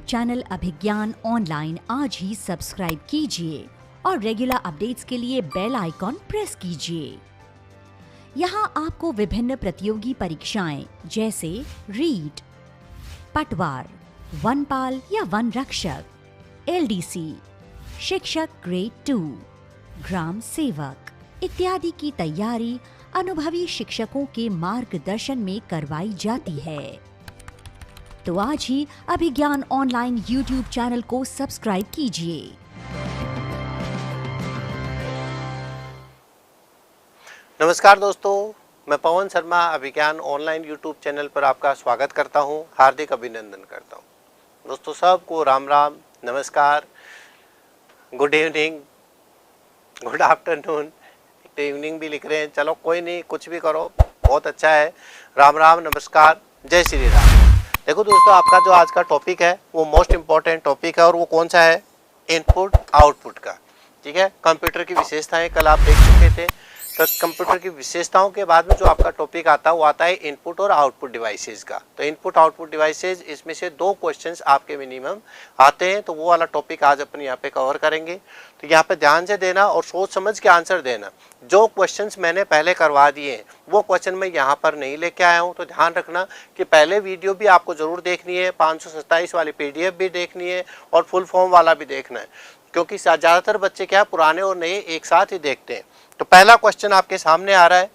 Channel अभिज्ञान online आज ही subscribe कीजिए और रेगुलर अपडेट्स के लिए बेल आइकॉन प्रेस कीजिए। यहाँ आपको विभिन्न प्रतियोगी परीक्षाएं जैसे रीट, पटवार, वनपाल या वन रक्षक, LDC, शिक्षक ग्रेड 2, ग्राम सेवक इत्यादि की तैयारी अनुभवी शिक्षकों के मार्गदर्शन में करवाई जाती है। तो आज ही अभिज्ञान ऑनलाइन YouTube चैनल को सब्सक्राइब कीजिए। नमस्कार दोस्तों, मैं पवन शर्मा अभिज्ञान ऑनलाइन YouTube चैनल पर आपका स्वागत करता हूं, हार्दिक अभिनंदन करता हूं। दोस्तों सबको राम राम, नमस्कार, गुड इवनिंग, गुड आफ्टरनून, एक इवनिंग भी लिख रहे हैं, चलो कोई नहीं, कुछ भी करो, बहुत अच्छा है। राम राम, नमस्कार, जय श्री राम। देखो दोस्तों, आपका जो आज का टॉपिक है वो मोस्ट इम्पॉर्टेंट टॉपिक है और वो कौन सा है? इनपुट आउटपुट का। ठीक है, कंप्यूटर की विशेषताएं कल आप देख चुके थे। तो कंप्यूटर की विशेषताओं के बाद में जो आपका टॉपिक आता है वो आता है इनपुट और आउटपुट डिवाइसेस का। तो इनपुट आउटपुट डिवाइसेस, इसमें से 2 क्वेश्चंस आपके मिनिमम आते हैं, तो वो वाला टॉपिक आज अपन यहाँ पे कवर करेंगे। तो यहाँ पे ध्यान से देना और सोच समझ के आंसर देना। जो क्वेश्चंस मैंने पहले करवा दिए हैं वो क्वेश्चन मैं यहाँ पर नहीं लेके आया हूँ, तो ध्यान रखना कि पहले वीडियो भी आपको जरूर देखनी है, 527 वाली PDF भी देखनी है और फुल फॉर्म वाला भी देखना है, क्योंकि ज़्यादातर बच्चे क्या पुराने और नए एक साथ ही देखते हैं। तो पहला क्वेश्चन आपके सामने आ रहा है,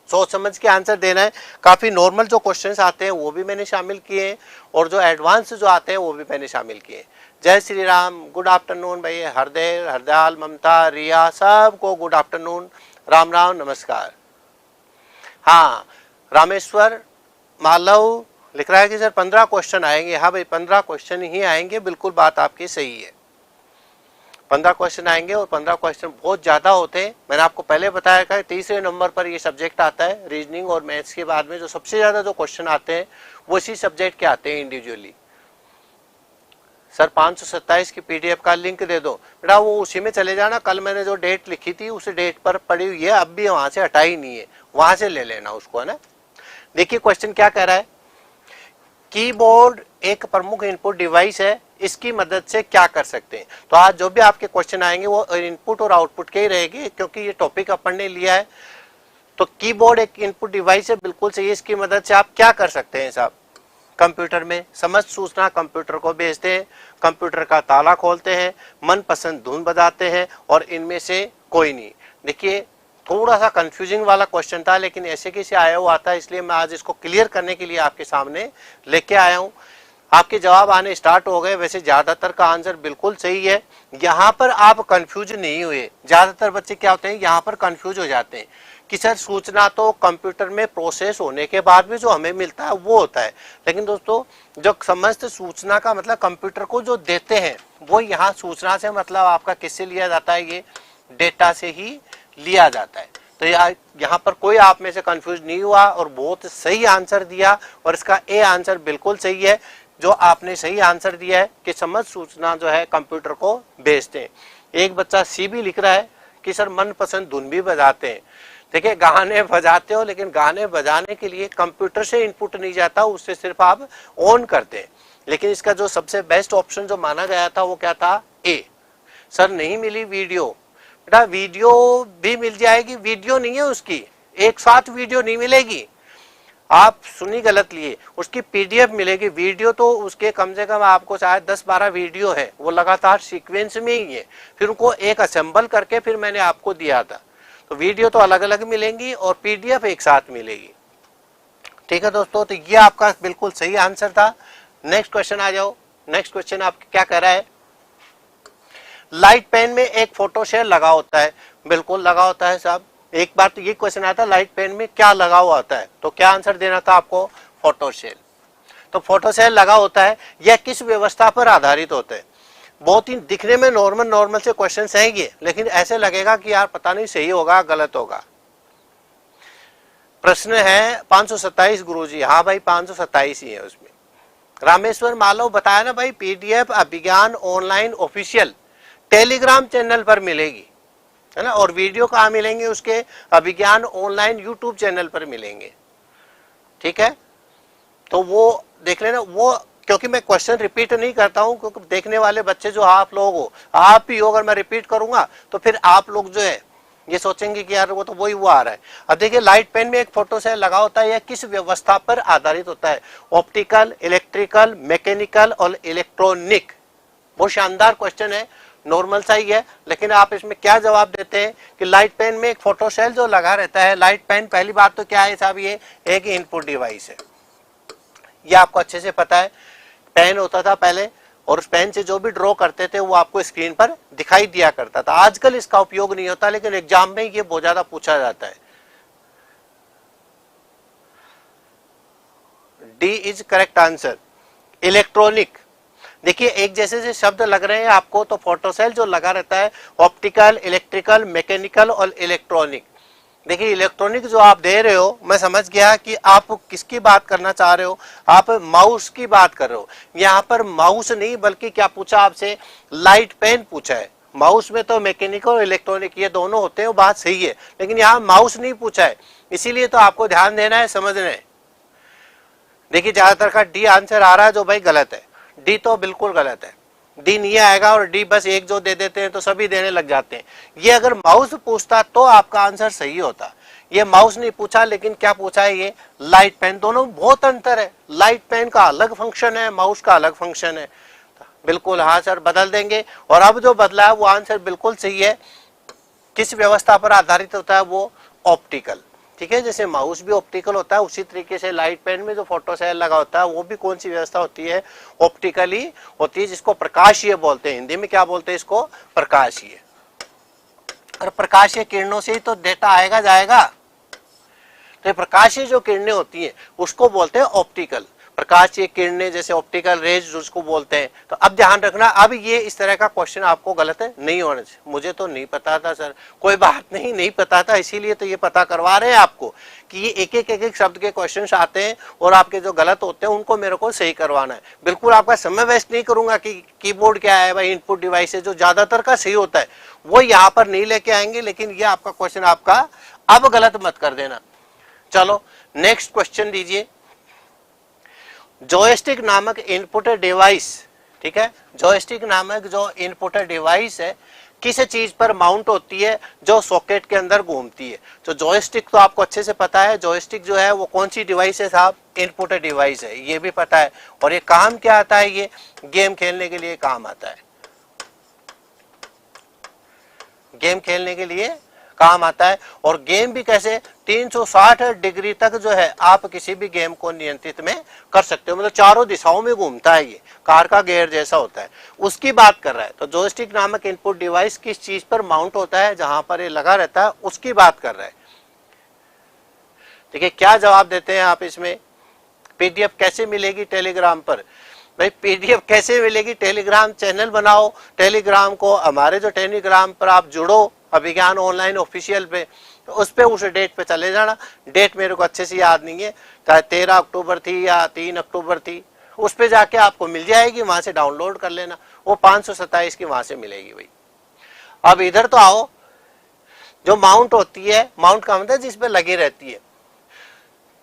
सोच समझ के आंसर देना है। काफ़ी नॉर्मल जो क्वेश्चंस आते हैं वो भी मैंने शामिल किए हैं और जो एडवांस जो आते हैं वो भी मैंने शामिल किए हैं। जय श्री राम, गुड आफ्टरनून भाई, हरदेव, हरदयाल, ममता, रिया, सबको गुड आफ्टरनून, राम राम, नमस्कार। हाँ, रामेश्वर मालव लिख रहा है कि सर 15 क्वेश्चन आएंगे। हाँ भाई, 15 क्वेश्चन ही आएंगे, बिल्कुल बात आपकी सही है। 15 क्वेश्चन आएंगे और 15 क्वेश्चन बहुत ज़्यादा होते हैं। मैंने आपको पहले बताया कि तीसरे नंबर पर ये सब्जेक्ट आता है। रीजनिंग और मैथ्स के बाद में जो सबसे ज़्यादा जो क्वेश्चन आते हैं वो इसी सब्जेक्ट के आते हैं इंडिविजुअली। सर 527 की PDF का लिंक दे दो बेटा, वो उसी में चले जाना। कल मैंने जो डेट लिखी थी उस डेट पर पड़ी हुई है, अब भी वहाँ से हटाई नहीं है, वहाँ से ले लेना उसको, है ना। देखिए क्वेश्चन क्या कह रहा है, कीबोर्ड एक प्रमुख इनपुट डिवाइस है, इसकी मदद से क्या कर सकते हैं। तो आज जो भी आपके क्वेश्चन आएंगे वो इनपुट और आउटपुट के ही रहेंगे, क्योंकि ये टॉपिक अपन ने लिया है। तो कीबोर्ड एक इनपुट डिवाइस है, बिल्कुल सही। इसकी मदद से आप क्या कर सकते हैं साहब? कंप्यूटर में समस्त सूचना कंप्यूटर को भेजते हैं, कंप्यूटर का ताला खोलते हैं, मनपसंद धुन बजाते हैं और इनमें से कोई नहीं। देखिए थोड़ा सा कंफ्यूजिंग वाला क्वेश्चन था, लेकिन ऐसे कैसे आया हुआ था, इसलिए मैं आज इसको क्लियर करने के लिए आपके सामने लेके आया हूँ। आपके जवाब आने स्टार्ट हो गए। वैसे ज्यादातर का आंसर बिल्कुल सही है, यहाँ पर आप कंफ्यूज नहीं हुए। ज्यादातर बच्चे क्या होते हैं, यहाँ पर कंफ्यूज हो जाते हैं कि सर सूचना तो कंप्यूटर में प्रोसेस होने के बाद भी जो हमें मिलता है वो होता है, लेकिन दोस्तों जो समस्त सूचना का मतलब कंप्यूटर को जो देते हैं वो यहाँ सूचना से मतलब आपका किससे लिया जाता है? ये डेटा से ही लिया जाता है। तो यहाँ पर कोई आप में से कंफ्यूज नहीं हुआ और बहुत सही आंसर दिया, और इसका ए आंसर बिल्कुल सही है। जो आपने सही आंसर दिया है कि समस्त सूचना जो है कंप्यूटर को भेजते हैं। एक बच्चा सी भी लिख रहा है कि सर मनपसंद धुन भी बजाते हैं। देखिए गाने बजाते हो, लेकिन गाने बजाने के लिए कंप्यूटर से इनपुट नहीं जाता, उससे सिर्फ आप ऑन करते हैं। लेकिन इसका जो सबसे बेस्ट ऑप्शन जो माना गया था वो क्या था? ए। सर नहीं मिली वीडियो। बेटा वीडियो भी मिल जाएगी, वीडियो नहीं है उसकी, एक साथ वीडियो नहीं मिलेगी, आप सुनी गलत लिए, उसकी PDF मिलेगी। वीडियो तो उसके कम से कम आपको शायद 10-12 वीडियो है, वो लगातार सीक्वेंस में ही है, फिर उनको एक असेंबल करके फिर मैंने आपको दिया था। तो वीडियो तो अलग अलग मिलेंगी और PDF एक साथ मिलेगी। ठीक है दोस्तों, तो ये आपका बिल्कुल सही आंसर था। नेक्स्ट क्वेश्चन आ जाओ। नेक्स्ट क्वेश्चन आपका क्या कह रहा है, लाइट पेन में एक फोटो शेल लगा होता है। बिल्कुल लगा होता है साहब। एक बार तो ये क्वेश्चन आया था, लाइट पेन में क्या लगा हुआ होता है, तो क्या आंसर देना था आपको? Photo shell. तो फोटो शेल लगा होता है, यह किस व्यवस्था पर आधारित होता है? बहुत ही दिखने में नॉर्मल से क्वेश्चन हैं ये, लेकिन ऐसे लगेगा कि यार पता नहीं सही होगा गलत होगा। प्रश्न है 527 गुरुजी। हाँ भाई 527 ही है उसमें। रामेश्वर मालव बताया ना भाई, PDF अभिज्ञान ऑनलाइन ऑफिशियल टेलीग्राम चैनल पर मिलेगी, है ना, और वीडियो कहाँ मिलेंगे उसके? अभिज्ञान ऑनलाइन YouTube चैनल पर मिलेंगे। ठीक है, तो वो देख लेना। वो क्योंकि मैं क्वेश्चन रिपीट नहीं करता हूं, क्योंकि देखने वाले बच्चे जो आप लोग हो, आप ही हो, अगर मैं रिपीट करूंगा तो फिर आप लोग जो है ये सोचेंगे कि यार वो तो वही वो आ रहा है। अब देखिए लाइट पेन में एक फोटो सेल लगा होता है, यह किस व्यवस्था पर आधारित होता है? ऑप्टिकल, इलेक्ट्रिकल, मैकेनिकल और इलेक्ट्रॉनिक। बहुत शानदार क्वेश्चन है, नॉर्मल सा ही है, लेकिन आप इसमें क्या जवाब देते हैं कि लाइट पेन में एक फोटो सेल जो लगा रहता है। लाइट पेन पहली बात तो क्या है साहब, ये एक इनपुट डिवाइस है, ये आपको अच्छे से पता है। पेन होता था पहले, और उस पेन से जो भी ड्रॉ करते थे वो आपको स्क्रीन पर दिखाई दिया करता था। आजकल इसका उपयोग नहीं होता, लेकिन एग्जाम में ये बहुत ज्यादा पूछा जाता है। D is correct answer. Electronic, देखिए एक जैसे से शब्द लग रहे हैं आपको, तो फोटोसेल जो लगा रहता है ऑप्टिकल, इलेक्ट्रिकल, मैकेनिकल और इलेक्ट्रॉनिक। देखिए इलेक्ट्रॉनिक जो आप दे रहे हो, मैं समझ गया कि आप किसकी बात करना चाह रहे हो, आप माउस की बात कर रहे हो। यहाँ पर माउस नहीं, बल्कि क्या पूछा आपसे, लाइट पेन पूछा है। माउस में तो मैकेनिकल और इलेक्ट्रॉनिक ये दोनों होते हैं, वो बात सही है, लेकिन यहाँ माउस नहीं पूछा है, इसीलिए तो आपको ध्यान देना है, समझना है। देखिए ज्यादातर का डी आंसर आ रहा है, जो भाई गलत है। डी तो बिल्कुल गलत है, डी नहीं आएगा, और डी बस एक जो दे देते हैं तो सभी देने लग जाते हैं। ये अगर माउस पूछता तो आपका आंसर सही होता। ये माउस नहीं पूछा, लेकिन क्या पूछा है, ये लाइट पेन। दोनों बहुत अंतर है, लाइट पेन का अलग फंक्शन है, माउस का अलग फंक्शन है। बिल्कुल हाँ सर, बदल देंगे। और अब जो बदला है वो आंसर बिल्कुल सही है। किस व्यवस्था पर आधारित होता है वो? ऑप्टिकल। ठीक है, जैसे माउस भी ऑप्टिकल होता है, उसी तरीके से लाइट पेन में जो फोटो सेल लगा होता है वो भी कौन सी व्यवस्था होती है? ऑप्टिकली होती है, जिसको प्रकाशीय बोलते हैं। हिंदी में क्या बोलते हैं इसको? प्रकाशीय। और प्रकाशीय किरणों से ही तो डेटा आएगा जाएगा, तो प्रकाशीय जो किरणें होती हैं उसको बोलते हैं ऑप्टिकल। प्रकाशीय किरणें जैसे ऑप्टिकल रेज उसको बोलते हैं। तो अब ध्यान रखना, अब ये इस तरह का क्वेश्चन आपको गलत है नहीं होना चाहिए। मुझे तो नहीं पता था सर, कोई बात नहीं, नहीं पता था, इसीलिए तो ये पता करवा रहे हैं आपको कि ये एक एक शब्द के क्वेश्चंस आते हैं, और आपके जो गलत होते हैं उनको मेरे को सही करवाना है। बिल्कुल आपका समय वेस्ट नहीं करूंगा कि कीबोर्ड क्या है भाई, इनपुट डिवाइस है, जो ज्यादातर का सही होता है वो यहाँ पर नहीं लेके आएंगे, लेकिन ये आपका क्वेश्चन आपका अब गलत मत कर देना। चलो नेक्स्ट क्वेश्चन दीजिए। जॉयस्टिक नामक इनपुट डिवाइस, ठीक है, जॉयस्टिक नामक जो इनपुट डिवाइस है किस चीज पर माउंट होती है जो सॉकेट के अंदर घूमती है? तो जॉयस्टिक तो आपको अच्छे से पता है, जॉयस्टिक जो है वो कौन सी डिवाइस है साहब? इनपुट डिवाइस है, ये भी पता है। और ये काम क्या आता है? ये गेम खेलने के लिए काम आता है, गेम खेलने के लिए काम आता है। और गेम भी कैसे? 360 डिग्री तक जो है आप किसी भी गेम को नियंत्रित में कर सकते हो, मतलब चारों दिशाओं में घूमता है, ये कार का गियर जैसा होता है, उसकी बात कर रहा है। तो जॉयस्टिक नामक इनपुट डिवाइस किस चीज पर माउंट होता है, जहां पर ये लगा रहता है, उसकी बात कर रहा है। देखिए क्या जवाब देते हैं आप इसमें। पीडीएफ कैसे मिलेगी टेलीग्राम पर? भाई पीडीएफ कैसे मिलेगी? टेलीग्राम चैनल बनाओ, टेलीग्राम को हमारे जो टेलीग्राम पर आप जुड़ो, अभिज्ञान ऑनलाइन ऑफिशियल पे, तो उस पे उस डेट पे चले जाना। डेट मेरे को अच्छे से याद नहीं है, चाहे 13 अक्टूबर थी या 3 अक्टूबर थी, उस पे जाके आपको मिल जाएगी, वहां से डाउनलोड कर लेना। वो 527 की वहां से मिलेगी भाई। अब इधर तो आओ, जो माउंट होती है, माउंट का मतलब जिस पे लगी रहती है,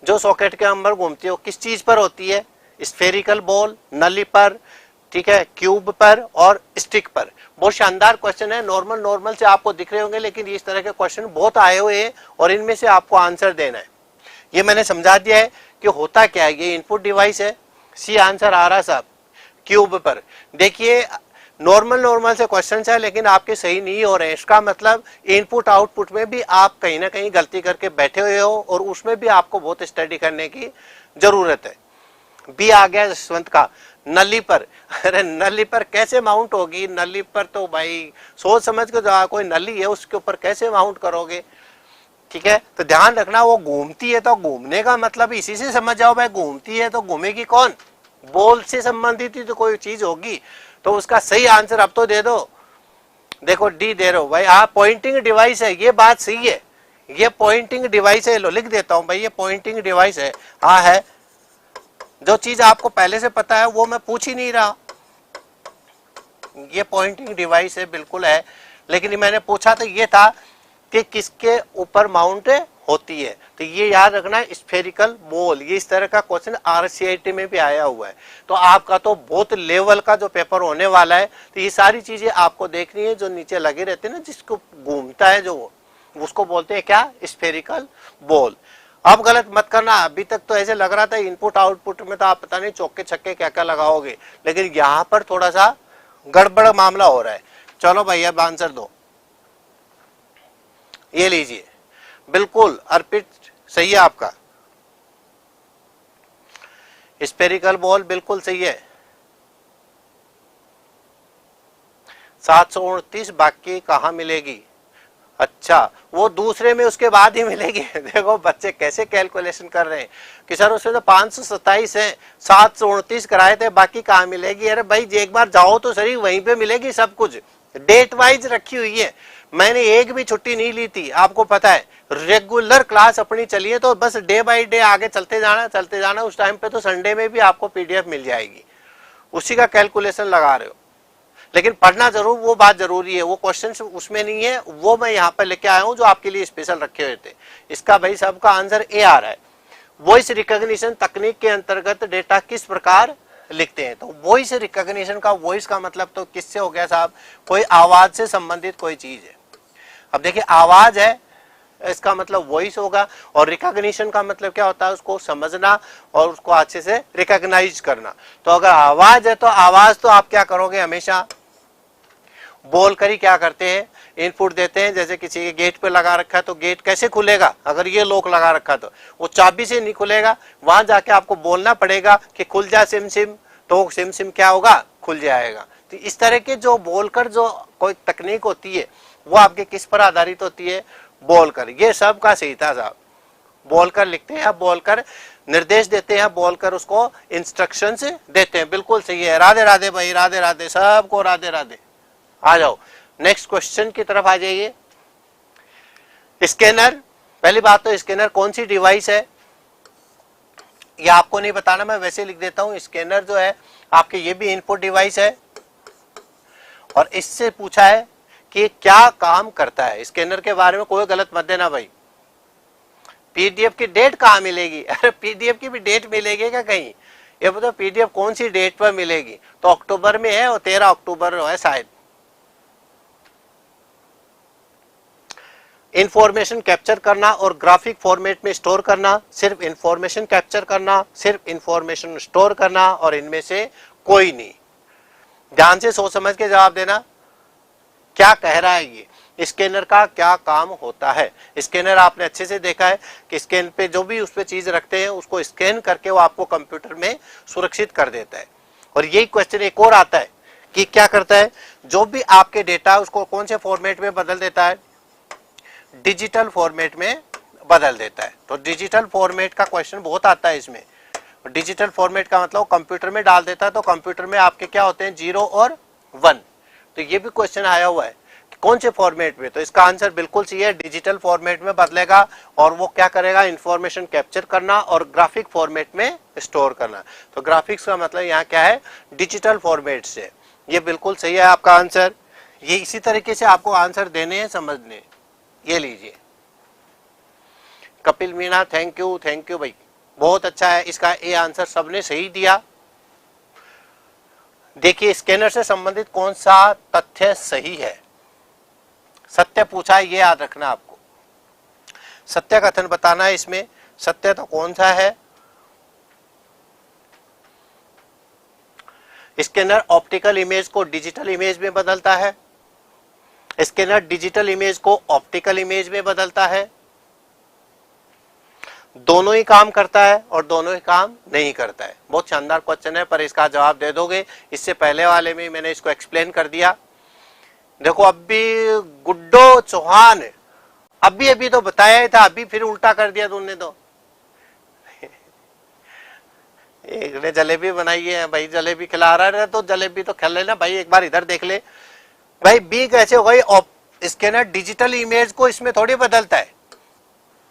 जो सॉकेट के अंदर घूमती है, वो किस चीज पर होती है? स्फेरिकल बॉल, नली पर, ठीक है, क्यूब पर और स्टिक पर। बहुत शानदार क्वेश्चन है, नॉर्मल से आपको दिख रहे होंगे, लेकिन इस तरह के क्वेश्चन बहुत आए हुए हैं और इनमें से आपको आंसर देना है। ये मैंने समझा दिया है कि होता क्या है। ये इनपुट डिवाइस है, सी आंसर आ रहा है साहब, क्यूब पर। देखिए नॉर्मल से क्वेश्चन है, लेकिन आपके सही नहीं हो रहे हैं। इसका मतलब इनपुट आउटपुट में भी आप कहीं ना कहीं गलती करके बैठे हुए हो, और उसमें भी आपको बहुत स्टडी करने की जरूरत है। बी आ गया जसवंत का, नली पर। अरे नली पर कैसे माउंट होगी? नली पर तो भाई सोच समझ के जो कोई नली है उसके ऊपर कैसे माउंट करोगे? ठीक है, तो ध्यान रखना, वो घूमती है, तो घूमने का मतलब इसी से समझ जाओ भाई, घूमती है तो घूमेगी कौन? बॉल से संबंधित ही तो कोई चीज होगी। तो उसका सही आंसर अब तो दे दो। देखो डी दे रहे हो भाई, हाँ पॉइंटिंग डिवाइस है, ये बात सही है, ये पॉइंटिंग डिवाइस है। लो लिख देता हूं भाई, ये पॉइंटिंग डिवाइस है। हाँ है, जो चीज आपको पहले से पता है वो मैं पूछ ही नहीं रहा, ये पॉइंटिंग डिवाइस है, बिल्कुल है। लेकिन मैंने पूछा तो ये था कि किसके ऊपर माउंट होती है। तो ये याद रखना है, स्फेरिकल बॉल, ये इस तरह का क्वेश्चन आरसीआईटी में भी आया हुआ है। तो आपका तो बहुत लेवल का जो पेपर होने वाला है। तो ये सारी चीजें आपको देखनी है, जो नीचे लगे रहते हैं ना, जिसको घूमता है जो, उसको बोलते हैं क्या, स्फेरिकल बॉल। अब गलत मत करना, अभी तक तो ऐसे लग रहा था इनपुट आउटपुट में तो आप पता नहीं चौके छक्के क्या क्या लगाओगे, लेकिन यहाँ पर थोड़ा सा गड़बड़ मामला हो रहा है। चलो भैया अब आंसर दो, ये लीजिए, बिल्कुल अर्पित सही है आपका, स्फेरिकल बॉल बिल्कुल सही है। 729 बाकी कहाँ मिलेगी? अच्छा, वो दूसरे में उसके बाद ही मिलेगी। देखो बच्चे कैसे कैलकुलेशन कर रहे हैं कि सर उसमें तो 527 है, 729 कराए थे, बाकी कहाँ मिलेगी? अरे भाई एक बार जाओ तो सही, वहीं पे मिलेगी सब कुछ, डेट वाइज रखी हुई है। मैंने एक भी छुट्टी नहीं ली थी, आपको पता है, रेगुलर क्लास अपनी चलिए, तो बस डे बाय डे आगे चलते जाना। उस टाइम पे तो संडे में भी आपको पीडीएफ मिल जाएगी, उसी का कैलकुलेशन लगा रहे हो। लेकिन पढ़ना जरूर, वो बात जरूरी है, वो क्वेश्चंस उसमें नहीं है, वो मैं यहाँ पर लेके आया हूँ जो आपके लिए स्पेशल रखे हुए थे। इसका भाई सबका आंसर ए आ रहा है। वॉइस रिकॉग्निशन तकनीक के अंतर्गत डेटा किस प्रकार लिखते हैं? तो वॉइस रिकॉग्निशन का, वॉइस का मतलब तो किससे हो गया साहब, कोई आवाज से संबंधित कोई चीज है। अब देखिए आवाज है, इसका मतलब वॉइस होगा, और रिकॉग्निशन का मतलब क्या होता है, उसको समझना और उसको अच्छे से रिकॉग्नाइज करना। तो अगर आवाज है तो आवाज तो आप क्या करोगे, हमेशा बोलकर ही क्या करते हैं, इनपुट देते हैं। जैसे किसी के गेट पे लगा रखा है तो गेट कैसे खुलेगा, अगर ये लॉक लगा रखा तो वो चाबी से नहीं खुलेगा, वहां जाके आपको बोलना पड़ेगा कि खुल जा सिम सिम, तो सिम सिम क्या होगा, खुल जाएगा। तो इस तरह के जो बोलकर जो कोई तकनीक होती है वो आपके किस पर आधारित होती है, बोलकर। ये सब का सही था साहब, बोलकर लिखते हैं, बोलकर निर्देश देते हैं, बोलकर उसको इंस्ट्रक्शंस देते हैं, बिल्कुल सही है। राधे राधे भाई, राधे राधे, सबको राधे राधे। आ जाओ नेक्स्ट क्वेश्चन की तरफ आ जाइए। स्कैनर, पहली बात तो स्कैनर कौन सी डिवाइस है ये आपको नहीं बताना, मैं वैसे लिख देता हूं। स्कैनर जो है आपके, ये भी इनपुट डिवाइस है, और इससे पूछा है कि क्या काम करता है। स्कैनर के बारे में कोई गलत मत देना भाई। पीडीएफ की डेट कहाँ मिलेगी? अरे पीडीएफ की भी डेट मिलेगी क्या कहीं? ये बताओ पीडीएफ कौन सी डेट पर मिलेगी? तो अक्टूबर में है, और 13 अक्टूबर है शायद। इंफॉर्मेशन कैप्चर करना और ग्राफिक फॉर्मेट में स्टोर करना, सिर्फ इंफॉर्मेशन कैप्चर करना, सिर्फ इंफॉर्मेशन स्टोर करना, और इनमें से कोई नहीं। ध्यान से सोच समझ के जवाब देना, क्या कह रहा है ये, स्कैनर का क्या काम होता है। स्कैनर आपने अच्छे से देखा है कि स्कैन पे जो भी उस पे चीज रखते हैं उसको स्कैन करके वो आपको कंप्यूटर में सुरक्षित कर देता है। और यही क्वेश्चन एक और आता है कि क्या करता है, जो भी आपके डेटा उसको कौन से फॉर्मेट में बदल देता है, डिजिटल फॉर्मेट में बदल देता है। तो डिजिटल फॉर्मेट का क्वेश्चन बहुत आता है इसमें। डिजिटल फॉर्मेट का मतलब कंप्यूटर में डाल देता है, तो कंप्यूटर में आपके क्या होते हैं, 0 और 1। तो ये भी क्वेश्चन आया हुआ है कि कौन से फॉर्मेट में, तो इसका आंसर बिल्कुल सही है, डिजिटल फॉर्मेट में बदलेगा। और वो क्या करेगा, इंफॉर्मेशन कैप्चर करना और ग्राफिक फॉर्मेट में स्टोर करना। तो ग्राफिक्स का मतलब यहाँ क्या है, डिजिटल फॉर्मेट से। ये बिल्कुल सही है आपका आंसर। ये इसी तरीके से आपको आंसर देने हैं, समझने। ये लीजिए कपिल मीणा, थैंक यू भाई, बहुत अच्छा है। इसका ए आंसर सबने सही दिया। देखिए स्कैनर से संबंधित कौन सा तथ्य सही है, सत्य पूछा है, ये याद रखना आपको। सत्य कथन बताना है इसमें। सत्य तो कौन सा है, स्कैनर ऑप्टिकल इमेज को डिजिटल इमेज में बदलता है, स्कैनर डिजिटल इमेज को ऑप्टिकल इमेज में बदलता है, दोनों ही काम करता है और दोनों ही काम नहीं करता है। बहुत शानदार क्वेश्चन है, पर इसका जवाब दे दोगे। इससे पहले वाले में मैंने इसको एक्सप्लेन कर दिया। देखो अभी गुड्डो चौहान, अभी तो बताया ही था, अभी फिर उल्टा कर दिया तुमने तो। एक ने जलेबी बनाई है भाई, जलेबी खिला रहा है तो जलेबी तो खेल लेना भाई, एक बार इधर देख ले भाई। बी कैसे हो गई, स्कैनर डिजिटल इमेज को इसमें थोड़ी बदलता है,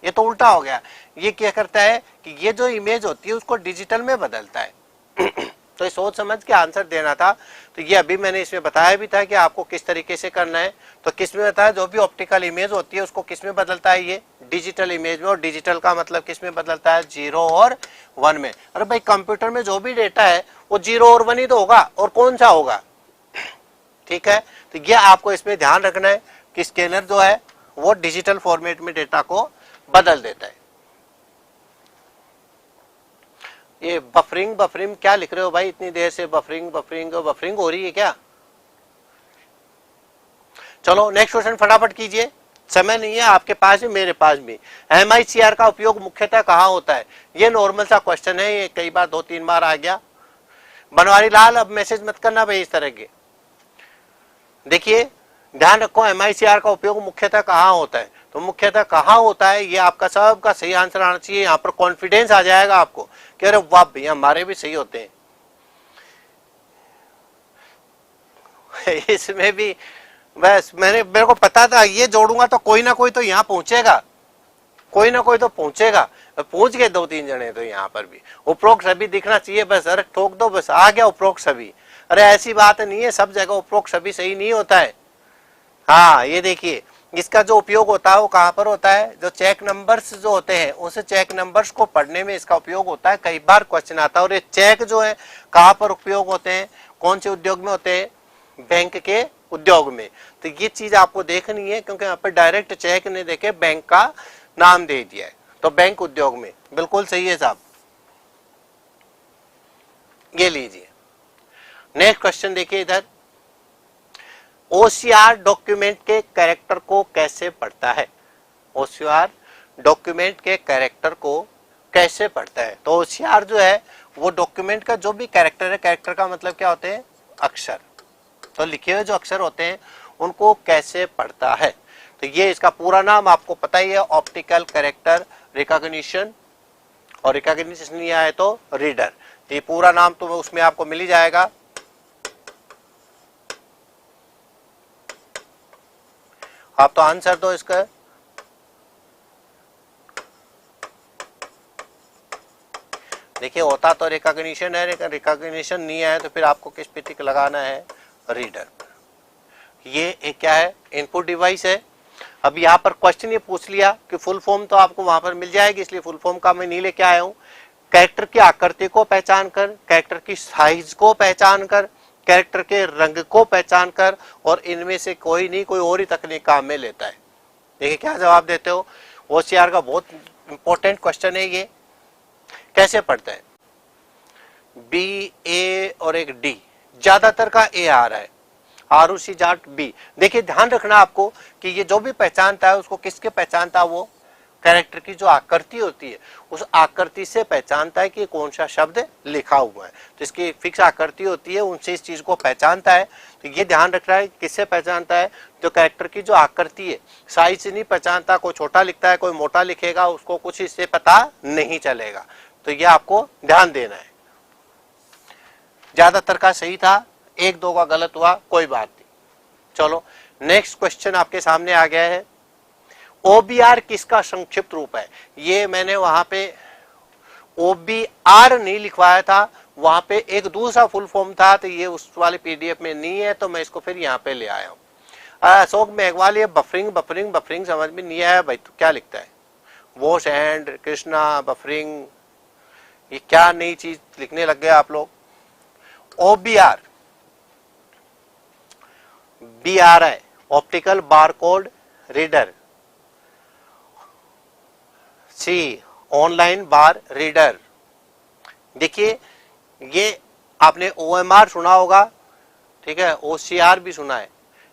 ये तो उल्टा हो गया। ये क्या करता है कि ये जो इमेज होती है उसको डिजिटल में बदलता है। तो ये सोच समझ के आंसर देना था। तो ये अभी मैंने इसमें बताया भी था कि आपको किस तरीके से करना है। तो किस में बताया, जो भी ऑप्टिकल इमेज होती है उसको किस में बदलता है, ये डिजिटल इमेज में। और डिजिटल का मतलब किस में बदलता है, 0 और 1 में। अरे भाई कंप्यूटर में जो भी डेटा है वो 0 और 1 ही तो होगा, और कौन सा होगा, ठीक है। तो ये आपको इसमें ध्यान रखना है कि स्कैनर जो है वो डिजिटल फॉर्मेट में डेटा को बदल देता है। ये बफरिंग बफरिंग क्या लिख रहे हो भाई, इतनी देर से बफरिंग बफरिंग बफरिंग हो रही है क्या। चलो नेक्स्ट क्वेश्चन फटाफट कीजिए, समय नहीं है आपके पास भी मेरे पास भी। MICR का उपयोग मुख्यतः कहाँ होता है, ये नॉर्मल सा क्वेश्चन है, ये कई बार 2-3 बार आ गया। बनवारी लाल अब मैसेज मत करना भाई इस तरह के। देखिए ध्यान रखो, MICR का उपयोग मुख्यतः कहाँ होता है, तो मुख्यतः कहाँ होता है ये आपका सबका सही आंसर आना चाहिए। यहाँ पर कॉन्फिडेंस आ जाएगा आपको कि अरे वाह भैया हमारे भी सही होते हैं। इसमें भी बस मेरे को पता था ये जोड़ूंगा तो कोई ना कोई तो यहाँ पहुंचेगा, कोई ना कोई तो पहुंचेगा। पहुंच गए 2-3 जने तो यहाँ पर भी। उपरोक्त सभी दिखना चाहिए बस, अरे ठोक दो बस, आ गया उपरोक्त सभी। अरे ऐसी बात नहीं है, सब जगह उपरोक्त सभी सही नहीं होता है। हाँ ये देखिए, इसका जो उपयोग होता है वो कहाँ पर होता है, जो चेक नंबर्स जो होते हैं उस चेक नंबर्स को पढ़ने में इसका उपयोग होता है। कई बार क्वेश्चन आता है। और ये चेक जो है कहाँ पर उपयोग होते हैं, कौन से उद्योग में होते हैं, बैंक के उद्योग में। तो ये चीज आपको देखनी है, क्योंकि यहाँ पर डायरेक्ट चेक ने देखे बैंक का नाम दे दिया है, तो बैंक उद्योग में। बिल्कुल सही है साहब, ये लीजिए। नेक्स्ट क्वेश्चन देखिए इधर, OCR डॉक्यूमेंट के कैरेक्टर को कैसे पढ़ता है, OCR डॉक्यूमेंट के कैरेक्टर को कैसे पढ़ता है। तो OCR जो है वो डॉक्यूमेंट का जो भी कैरेक्टर है, कैरेक्टर का मतलब क्या होते हैं, अक्षर। तो लिखे हुए जो अक्षर होते हैं उनको कैसे पढ़ता है। तो ये इसका पूरा नाम आपको पता ही है, ऑप्टिकल कैरेक्टर रिकॉग्निशन, और रिकॉग्निशन नहीं आए तो रीडर। ये पूरा नाम तो उसमें आपको मिल ही जाएगा। आप तो आंसर दो इसका। देखिए होता तो रिकॉग्निशन है, रिकॉग्निशन नहीं है तो फिर आपको किस पे टिक लगाना है, रीडर। ये एक क्या है, इनपुट डिवाइस है। अब यहाँ पर क्वेश्चन ये पूछ लिया कि फुल फॉर्म तो आपको वहां पर मिल जाएगी, इसलिए फुल फॉर्म का मैं नहीं लेके आया हूँ। कैरेक्टर की आकृति को पहचान कर, कैरेक्टर की साइज को पहचान कर, कैरेक्टर के रंग को पहचान कर, और इनमें से कोई नहीं कोई और ही तकनीक काम में लेता है। देखिए क्या जवाब देते हो। OCR का बहुत इंपॉर्टेंट क्वेश्चन है ये। कैसे पढ़ता है, B, A और एक D, ज्यादातर का A आ रहा है, ROC जाट B। देखिए ध्यान रखना आपको कि ये जो भी पहचानता है उसको किसके पहचानता है, वो कैरेक्टर की जो आकृति होती है उस आकृति से पहचानता है कि कौन सा शब्द लिखा हुआ है। तो इसकी फिक्स आकृति होती है, उनसे इस चीज को पहचानता है। तो ये ध्यान रख रहा है किससे पहचानता है, जो कैरेक्टर की जो आकृति है, साइज से नहीं पहचानता। कोई छोटा लिखता है कोई मोटा लिखेगा, उसको कुछ इससे पता नहीं चलेगा। तो ये आपको ध्यान देना है। ज्यादातर का सही था, 1-2 का गलत हुआ, कोई बात नहीं। चलो नेक्स्ट क्वेश्चन आपके सामने आ गया है। OBR किसका संक्षिप्त रूप है। ये मैंने वहां पे OBR नहीं लिखवाया था, वहां पे एक दूसरा फुल फॉर्म था, तो ये उस वाले PDF में नहीं है, तो मैं इसको फिर यहाँ पे ले आया हूँ। अशोक मेघवाल, ये बफरिंग बफरिंग बफरिंग समझ में नहीं आया भाई, तो क्या लिखता है, वॉश एंड कृष्णा बफरिंग, ये क्या नई चीज लिखने लग गए आप लोग। OBR B आ रहा है, optical barcode reader. C online bar reader. देखिए ये आपने OMR सुना होगा, ठीक है, OCR भी सुना है,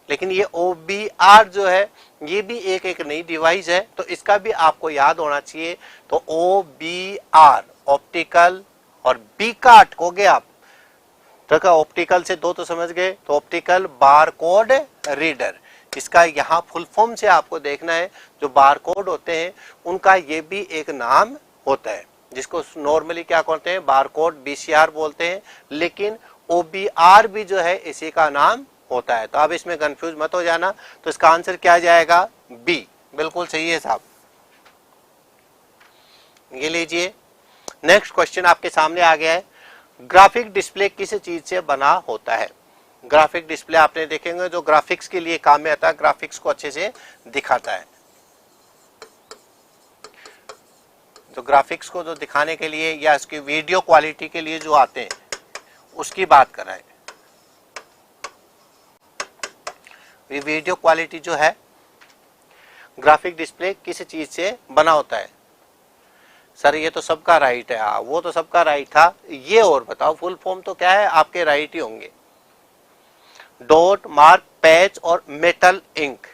लेकिन ये OBR जो है ये भी एक नई डिवाइस है, तो इसका भी आपको याद होना चाहिए। तो OBR ऑप्टिकल, और B का अटकोगे आप, तो ऑप्टिकल से 2 तो समझ गए, तो ऑप्टिकल बारकोड रीडर। इसका यहाँ फुल फॉर्म से आपको देखना है, जो बारकोड होते हैं उनका ये भी एक नाम होता है, जिसको नॉर्मली क्या कहते हैं, बारकोड BCR बोलते हैं, लेकिन OBR भी जो है इसी का नाम होता है। तो अब इसमें कंफ्यूज मत हो जाना। तो इसका आंसर क्या जाएगा, B। बिल्कुल सही है साहब, ये लीजिए। नेक्स्ट क्वेश्चन आपके सामने आ गया है। ग्राफिक डिस्प्ले किस चीज से बना होता है? ग्राफिक डिस्प्ले आपने देखेंगे जो ग्राफिक्स के लिए काम में आता है, ग्राफिक्स को अच्छे से दिखाता है, जो ग्राफिक्स को जो दिखाने के लिए या इसकी वीडियो क्वालिटी के लिए जो आते हैं उसकी बात कर रहे हैं। ये वीडियो क्वालिटी जो है, ग्राफिक डिस्प्ले किस चीज से बना होता है? सर ये तो सबका राइट है। हाँ, वो तो सबका राइट था। ये और बताओ, फुल फॉर्म तो क्या है? आपके राइट ही होंगे। डॉट, मार्क, पैच और मेटल इंक।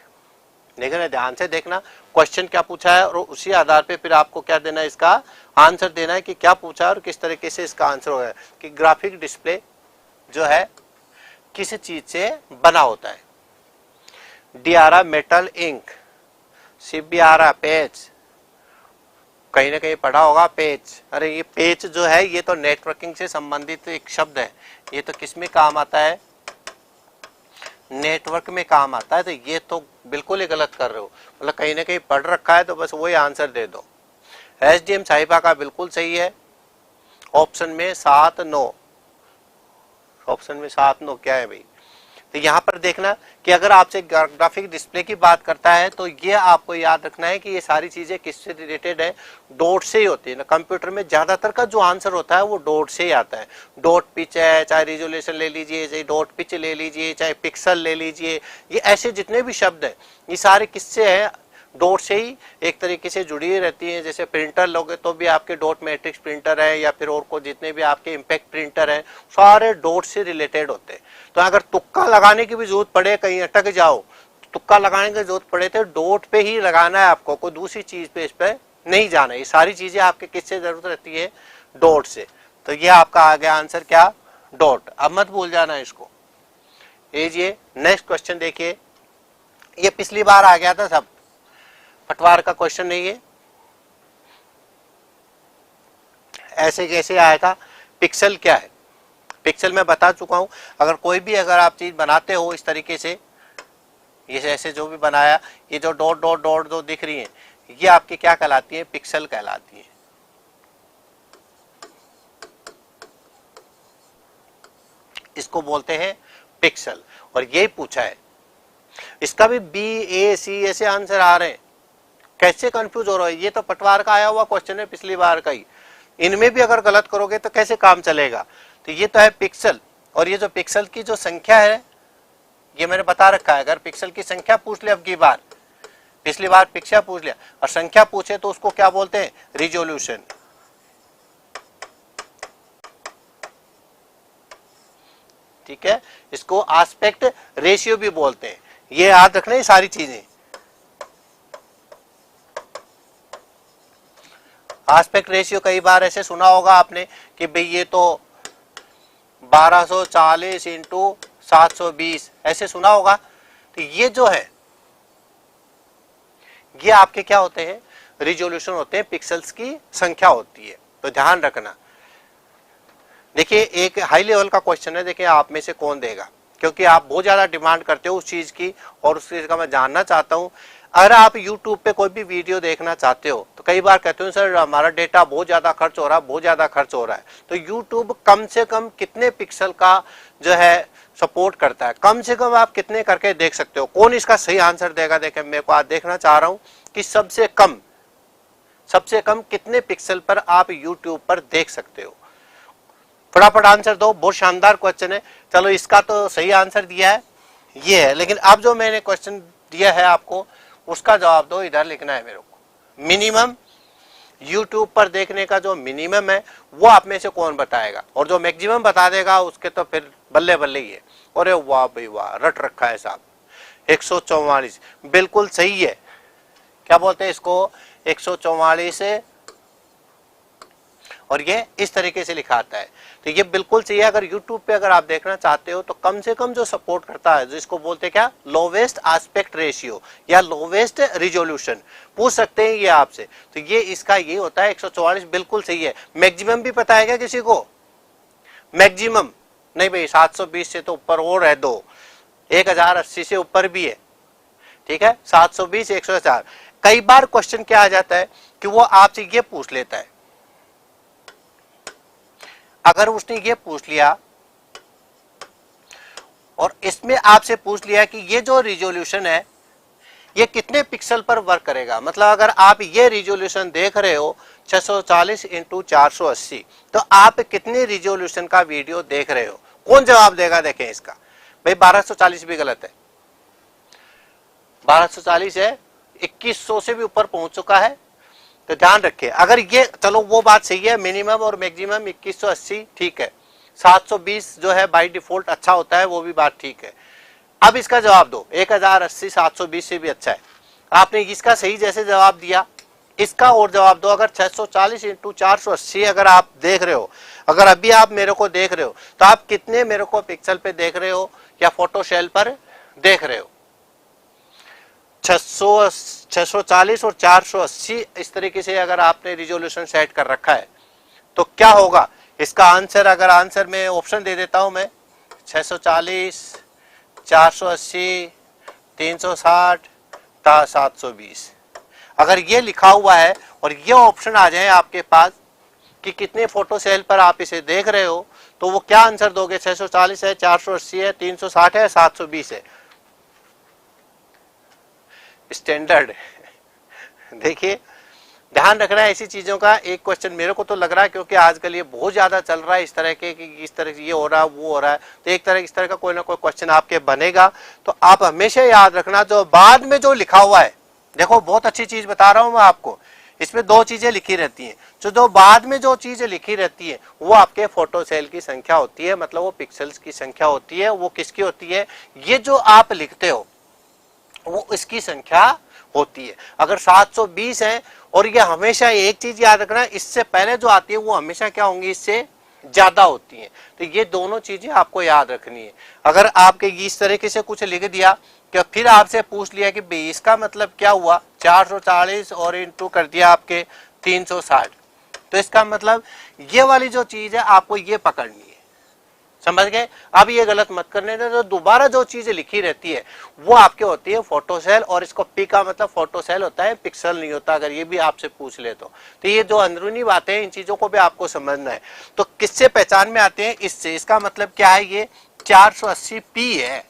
देखना, ध्यान से देखना क्वेश्चन क्या पूछा है और उसी आधार पे फिर आपको क्या देना है, इसका आंसर देना है कि क्या पूछा है और किस तरीके से इसका आंसर होगा कि ग्राफिक डिस्प्ले जो है किस चीज से बना होता है। डी आ रहा मेटल इंक, सी बी आ रहा पेच, कहीं ना कहीं पढ़ा होगा पेच। अरे ये पेच जो है ये तो नेटवर्किंग से संबंधित एक शब्द है, ये तो किस में काम आता है? नेटवर्क में काम आता है। तो ये तो बिल्कुल ही गलत कर रहे हो, मतलब कहीं ना कहीं पढ़ रखा है तो बस वही आंसर दे दो। एसडीएम साहिबा का बिल्कुल सही है, ऑप्शन में 7-9, ऑप्शन में 7-9 क्या है भाई? तो यहाँ पर देखना कि अगर आपसे ग्राफिक डिस्प्ले की बात करता है तो ये आपको याद रखना है कि ये सारी चीजें किससे रिलेटेड है? डॉट से ही होती है ना। कंप्यूटर में ज्यादातर का जो आंसर होता है वो डॉट से ही आता है। डॉट पिच है, चाहे रिजोल्यूशन ले लीजिए, चाहे डॉट पिच ले लीजिए, चाहे पिक्सल ले लीजिए, ये ऐसे जितने भी शब्द है ये सारे किससे है? डॉट से ही एक तरीके से जुड़ी ही रहती है। जैसे प्रिंटर लोगे तो भी आपके डॉट मैट्रिक्स प्रिंटर है या फिर और को जितने भी आपके इम्पैक्ट प्रिंटर है सारे डॉट से रिलेटेड होते हैं। तो अगर तुक्का लगाने की भी जरूरत पड़े, कहीं अटक जाओ, तुक्का लगाने की जरूरत पड़े तो डॉट पे ही लगाना है आपको, कोई दूसरी चीज पे इस पे नहीं जाना है। ये सारी चीजें आपके किससे जरूरत रहती है? डॉट से। तो ये आपका आ गया आंसर क्या? डॉट। अब मत भूल जाना इसको। ये नेक्स्ट क्वेश्चन देखिए, ये पिछली बार आ गया था, सब पटवार का क्वेश्चन नहीं है। ऐसे कैसे आया था? पिक्सल क्या है? पिक्सल मैं बता चुका हूं। अगर कोई भी अगर आप चीज बनाते हो इस तरीके से, ये ऐसे जो भी बनाया, ये जो डॉट डॉट डॉट जो दिख रही है ये आपकी क्या कहलाती है? पिक्सल कहलाती है। इसको बोलते हैं पिक्सल। और यही पूछा है, इसका भी बी ए सी ऐसे आंसर आ रहे हैं। कैसे कंफ्यूज हो रहा है? ये तो पटवार का आया हुआ क्वेश्चन है पिछली बार का ही। इनमें भी अगर गलत करोगे तो कैसे काम चलेगा? तो ये तो है पिक्सल। और ये जो पिक्सल की जो संख्या है ये मैंने बता रखा है। अगर पिक्सल की संख्या पूछ ले, अब की बार, पिछली बार पिक्सल पूछ लिया और संख्या पूछे तो उसको क्या बोलते हैं? रिजोल्यूशन। ठीक है, इसको एस्पेक्ट रेशियो भी बोलते हैं। ये याद रखना, ये सारी चीजें। एस्पेक्ट रेशियो कई बार ऐसे सुना होगा आपने कि भाई ये तो 1240 इंटू 720 ऐसे सुना होगा। तो ये जो है ये आपके क्या होते हैं? रिजोल्यूशन होते हैं, पिक्सल्स की संख्या होती है। तो ध्यान रखना। देखिए एक हाई लेवल का क्वेश्चन है, देखिए आप में से कौन देगा, क्योंकि आप बहुत ज्यादा डिमांड करते हो उस चीज की और उस चीज का मैं जानना चाहता हूं। अगर आप YouTube पे कोई भी वीडियो देखना चाहते हो तो कई बार कहते हो सर हमारा डेटा बहुत ज्यादा खर्च हो रहा है, बहुत ज्यादा खर्च हो रहा है। तो YouTube कम से कम कितने पिक्सल का जो है सपोर्ट करता है? कम से कम आप कितने करके देख सकते हो? कौन इसका सही आंसर देगा? देखें, मेरे को आज देखना चाह रहा हूं कि सबसे कम कितने पिक्सल पर आप YouTube पर देख सकते हो। फटाफट आंसर दो, बहुत शानदार क्वेश्चन है। चलो इसका तो सही आंसर दिया है ये है, लेकिन अब जो मैंने क्वेश्चन दिया है आपको उसका जवाब दो। इधर लिखना है मेरे को। मिनिमम YouTube पर देखने का जो मिनिमम है वो आप में से कौन बताएगा? और जो मैक्सिमम बता देगा उसके तो फिर बल्ले बल्ले ही है। अरे वाह भाई वाह, रट रखा है साहब। 144 बिल्कुल सही है। क्या बोलते हैं इसको? 144 और ये इस तरीके से लिखा आता है। तो ये बिल्कुल सही है। अगर YouTube पे अगर आप देखना चाहते हो तो कम से कम जो सपोर्ट करता है, जिसको बोलते हैं क्या? लोवेस्ट एस्पेक्ट रेशियो या लोवेस्ट रिजोल्यूशन पूछ सकते हैं ये आपसे। तो ये इसका ये होता है 144 बिल्कुल सही है। मैक्सिमम भी पता है क्या किसी को? मैक्सिमम नहीं भाई, 720 से तो ऊपर और है दो, 1080 से ऊपर भी है। ठीक है, 720 104। कई बार क्वेश्चन क्या आ जाता है कि वो आपसे ये पूछ लेता है अगर उसने ये पूछ लिया और इसमें आपसे पूछ लिया कि ये जो रिजोल्यूशन है ये कितने पिक्सल पर वर्क करेगा, मतलब अगर आप ये रिजोल्यूशन देख रहे हो 640 इंटू 480, तो आप कितने रिजोल्यूशन का वीडियो देख रहे हो, कौन जवाब देगा? देखें इसका, भाई 1240 भी गलत है, 1240 है, 2100 से भी ऊपर पहुंच चुका है। तो ध्यान रखिए, अगर ये, चलो वो बात सही है, मिनिमम और मैक्सिमम 2180 ठीक है, 720 जो है बाय डिफॉल्ट अच्छा होता है, वो भी बात ठीक है। अब इसका जवाब दो, 1080 720 से भी अच्छा है। आपने इसका सही जैसे जवाब दिया, इसका और जवाब दो। अगर 640 इंटू 480 अगर आप देख रहे हो, अगर अभी आप मेरे को देख रहे हो, तो आप कितने मेरे को पिक्सल पे देख रहे हो या फोटो सेल पर देख रहे हो? 640 और 480 इस तरीके से अगर आपने रिजोल्यूशन सेट कर रखा है तो क्या होगा इसका आंसर? अगर आंसर में ऑप्शन दे देता हूं मैं, 640, 480, 360, 720, अगर ये लिखा हुआ है और ये ऑप्शन आ जाए आपके पास कि कितने फोटो सेल पर आप इसे देख रहे हो, तो वो क्या आंसर दोगे? 640 है, 480 है, 360 है, 720 है। स्टैंडर्ड देखिए, ध्यान रखना है ऐसी चीजों का। एक क्वेश्चन मेरे को तो लग रहा है, क्योंकि आजकल ये बहुत ज्यादा चल रहा है इस तरह के, कि इस तरह से ये हो रहा है वो हो रहा है, तो एक तरह इस तरह का कोई ना कोई क्वेश्चन आपके बनेगा। तो आप हमेशा याद रखना, जो बाद में जो लिखा हुआ है, देखो बहुत अच्छी चीज बता रहा हूं मैं आपको, इसमें दो चीजें लिखी रहती हैं। जो बाद में जो चीजें लिखी रहती है वो आपके फोटो सेल की संख्या होती है, मतलब वो पिक्सल्स की संख्या होती है। वो किसकी होती है? ये जो आप लिखते हो वो इसकी संख्या होती है। अगर 720 है, और ये हमेशा एक चीज याद रखना, इससे पहले जो आती है वो हमेशा क्या होंगी? इससे ज्यादा होती है। तो ये दोनों चीजें आपको याद रखनी है। अगर आपके इस तरीके से कुछ लिख दिया कि फिर आपसे पूछ लिया कि भाई इसका मतलब क्या हुआ, 440 और इंटू कर दिया आपके 360, तो इसका मतलब ये वाली जो चीज है आपको ये पकड़नी है, समझ गए? अब ये गलत मत करने दे। तो दोबारा जो चीजें लिखी रहती है वो आपके होती है फोटो सेल, और इसको पी का मतलब फोटो सेल होता है, पिक्सल नहीं होता, अगर ये भी आपसे पूछ ले तो ये जो अंदरूनी बातें हैं इन चीजों को भी आपको समझना है। तो किससे पहचान में आते हैं? इससे। इसका मतलब क्या है? ये 480p है,